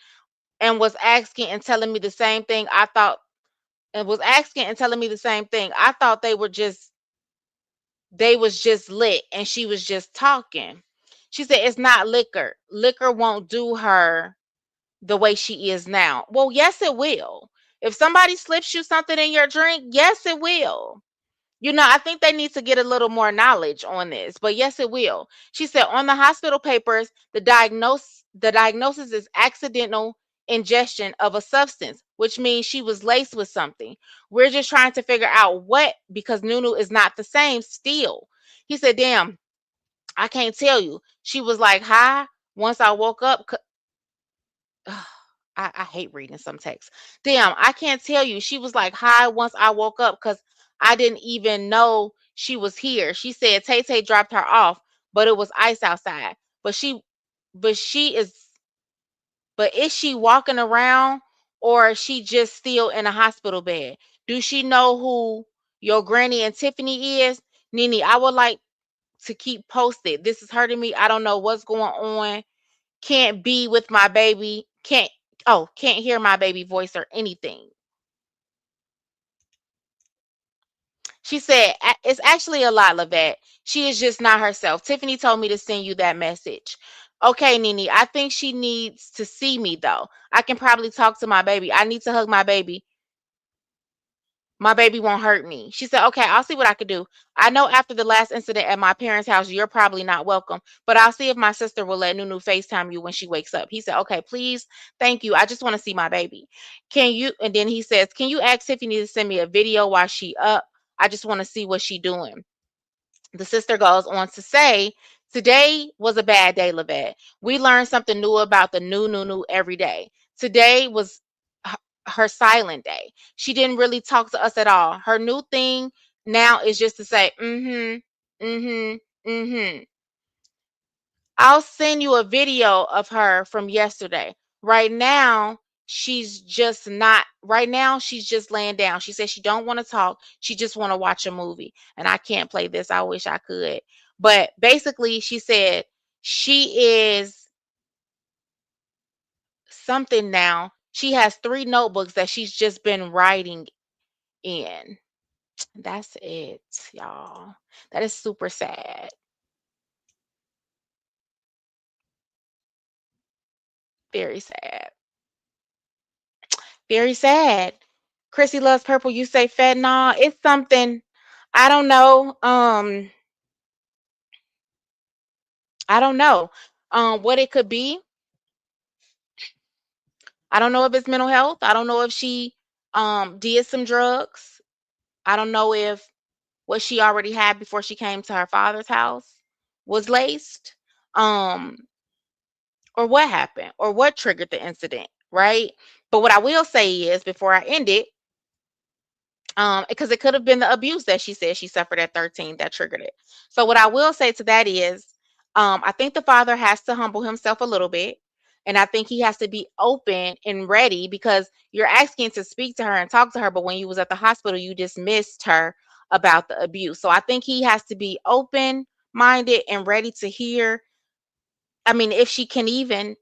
was asking and telling me the same thing. I thought and was asking and telling me the same thing. I thought they was just lit and she was just talking." She said, "It's not liquor. Liquor won't do her the way she is now." Well, yes, it will. If somebody slips you something in your drink, yes, it will. I think they need to get a little more knowledge on this, but yes, it will. She said on the hospital papers, the diagnosis is accidental ingestion of a substance, which means she was laced with something. We're just trying to figure out what, because Nunu is not the same still. He said, "Damn, I can't tell you. She was like high once I woke up." Ugh, I hate reading some text. "Damn, I can't tell you. She was like high once I woke up because I didn't even know she was here." She said Tay Tay dropped her off, but it was ice outside. But she is, but is she walking around or is she just still in a hospital bed? Do she know who your granny and Tiffany is? Nene, I would like to keep posted. This is hurting me. I don't know what's going on. Can't be with my baby. Can't hear my baby voice or anything." She said, "It's actually a lot, Lavette. She is just not herself. Tiffany told me to send you that message." "Okay, Nene, I think she needs to see me though. I can probably talk to my baby. I need to hug my baby. My baby won't hurt me." She said, "Okay, I'll see what I could do. I know after the last incident at my parents' house, you're probably not welcome, but I'll see if my sister will let Nunu FaceTime you when she wakes up." He said, "Okay, please. Thank you. I just want to see my baby. Can you?" And then he says, "Can you ask Tiffany to send me a video while she up? I just want to see what she doing." The sister goes on to say, "Today was a bad day, Lavette. We learned something new about the new Nunu every day. Today was h- her silent day. She didn't really talk to us at all. Her new thing now is just to say, mm-hmm, mm-hmm, mm-hmm. I'll send you a video of her from yesterday. Right now she's just laying down. She said she don't want to talk. She just want to watch a movie. And I can't play this. I wish I could. But basically she said she is something now. She has 3 notebooks that she's just been writing in. That's it, y'all. That is super sad. Very sad. Very sad. Chrissy loves purple. You say fentanyl. It's something. I don't know. I don't know. What it could be. I don't know if it's mental health. I don't know if she did some drugs. I don't know if what she already had before she came to her father's house was laced. Um, or what happened or what triggered the incident, right? But what I will say is before I end it, because it could have been the abuse that she said she suffered at 13 that triggered it. So what I will say to that is, I think the father has to humble himself a little bit, and I think he has to be open and ready because you're asking to speak to her and talk to her, but when you was at the hospital, you dismissed her about the abuse. So I think he has to be open minded and ready to hear. I mean, if she can even,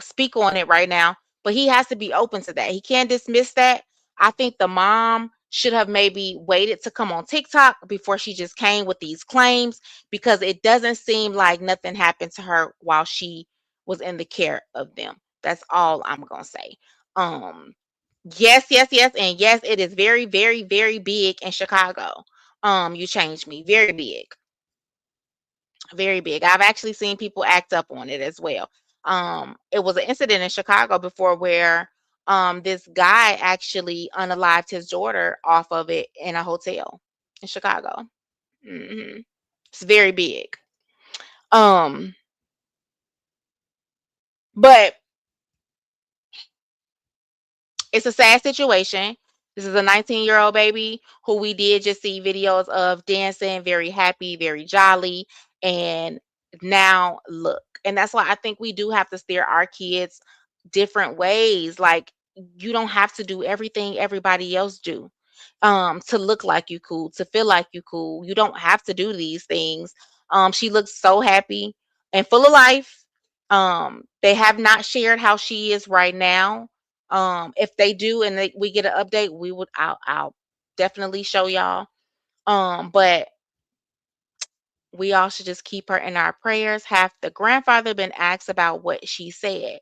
speak on it right now, but he has to be open to that. He can't dismiss that. I think the mom should have maybe waited to come on TikTok before she just came with these claims because it doesn't seem like nothing happened to her while she was in the care of them. That's all I'm going to say. Um yes, yes, yes, and yes, it is very, very, very big in Chicago. You changed me. Very big. Very big. I've actually seen people act up on it as well. It was an incident in Chicago before where this guy actually unalived his daughter off of it in a hotel in Chicago. hmm It's very big. Um, but it's a sad situation. This is a 19-year-old baby who we did just see videos of dancing, very happy, very jolly. And now look. And that's why I think we do have to steer our kids different ways. Like you don't have to do everything everybody else do. To look like you cool, to feel like you cool. You don't have to do these things. She looks so happy and full of life. They have not shared how she is right now. If they do and we get an update, I'll definitely show y'all. But we all should just keep her in our prayers. Have the grandfather been asked about what she said?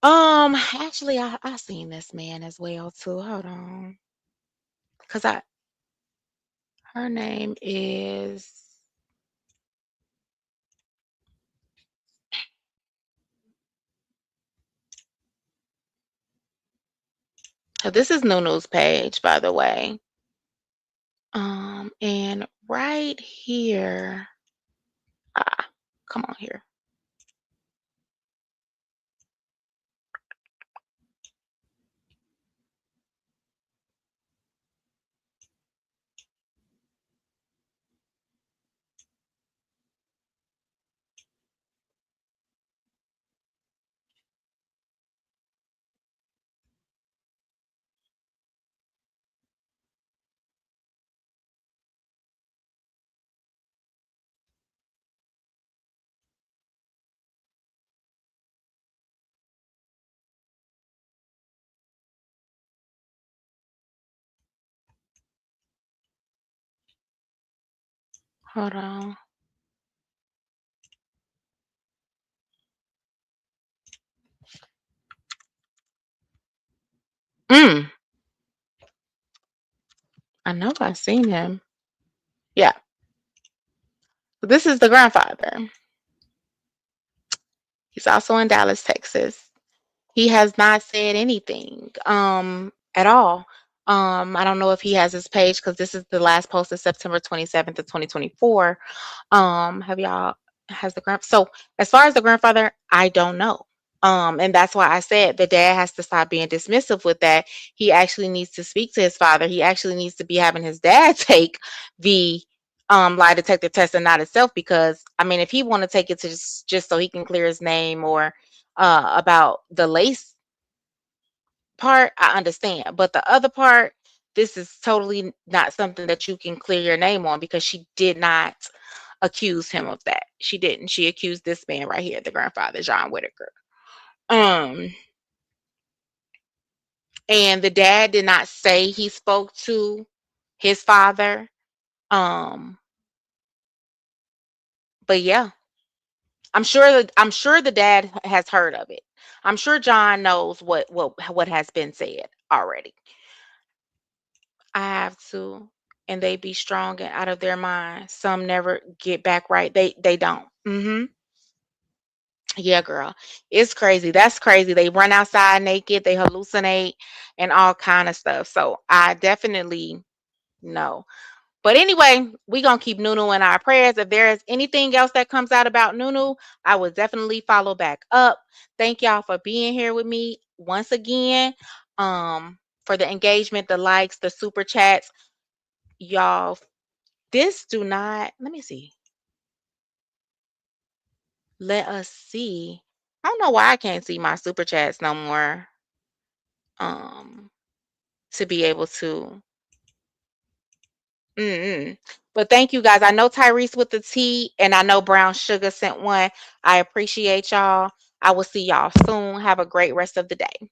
Actually, I seen this man as well too. Hold on, cause her name is. So this is Noo-Noo's page, by the way. And right here, come on here. Hold on. Mm, I know I've seen him. Yeah. So this is the grandfather. He's also in Dallas, Texas. He has not said anything at all. I don't know if he has his page because this is the last post of September 27th of 2024. Have y'all has the grand so as far as the grandfather, I don't know. And that's why I said the dad has to stop being dismissive with that. He actually needs to speak to his father. He actually needs to be having his dad take the lie detector test and not itself because I mean if he want to take it to just so he can clear his name or about the lace part, I understand. But the other part, this is totally not something that you can clear your name on because she did not accuse him of that. She didn't. She accused this man right here, the grandfather, John Whitaker. Um, and the dad did not say he spoke to his father. Um, but yeah, I'm sure the dad has heard of it. I'm sure John knows what has been said already. I have to, and they be strong and out of their mind. Some never get back right. They don't. Yeah, girl. It's crazy. That's crazy. They run outside naked, they hallucinate and all kind of stuff. So I definitely know. But anyway, we gonna keep Nunu in our prayers. If there is anything else that comes out about Nunu, I will definitely follow back up. Thank y'all for being here with me once again. For the engagement, the likes, the super chats, y'all. This do not. Let me see. Let us see. I don't know why I can't see my super chats no more. Um, to be able to. Mm-mm. But thank you guys. I know Tyrese with the T, and I know Brown Sugar sent one. I appreciate y'all. I will see y'all soon. Have a great rest of the day.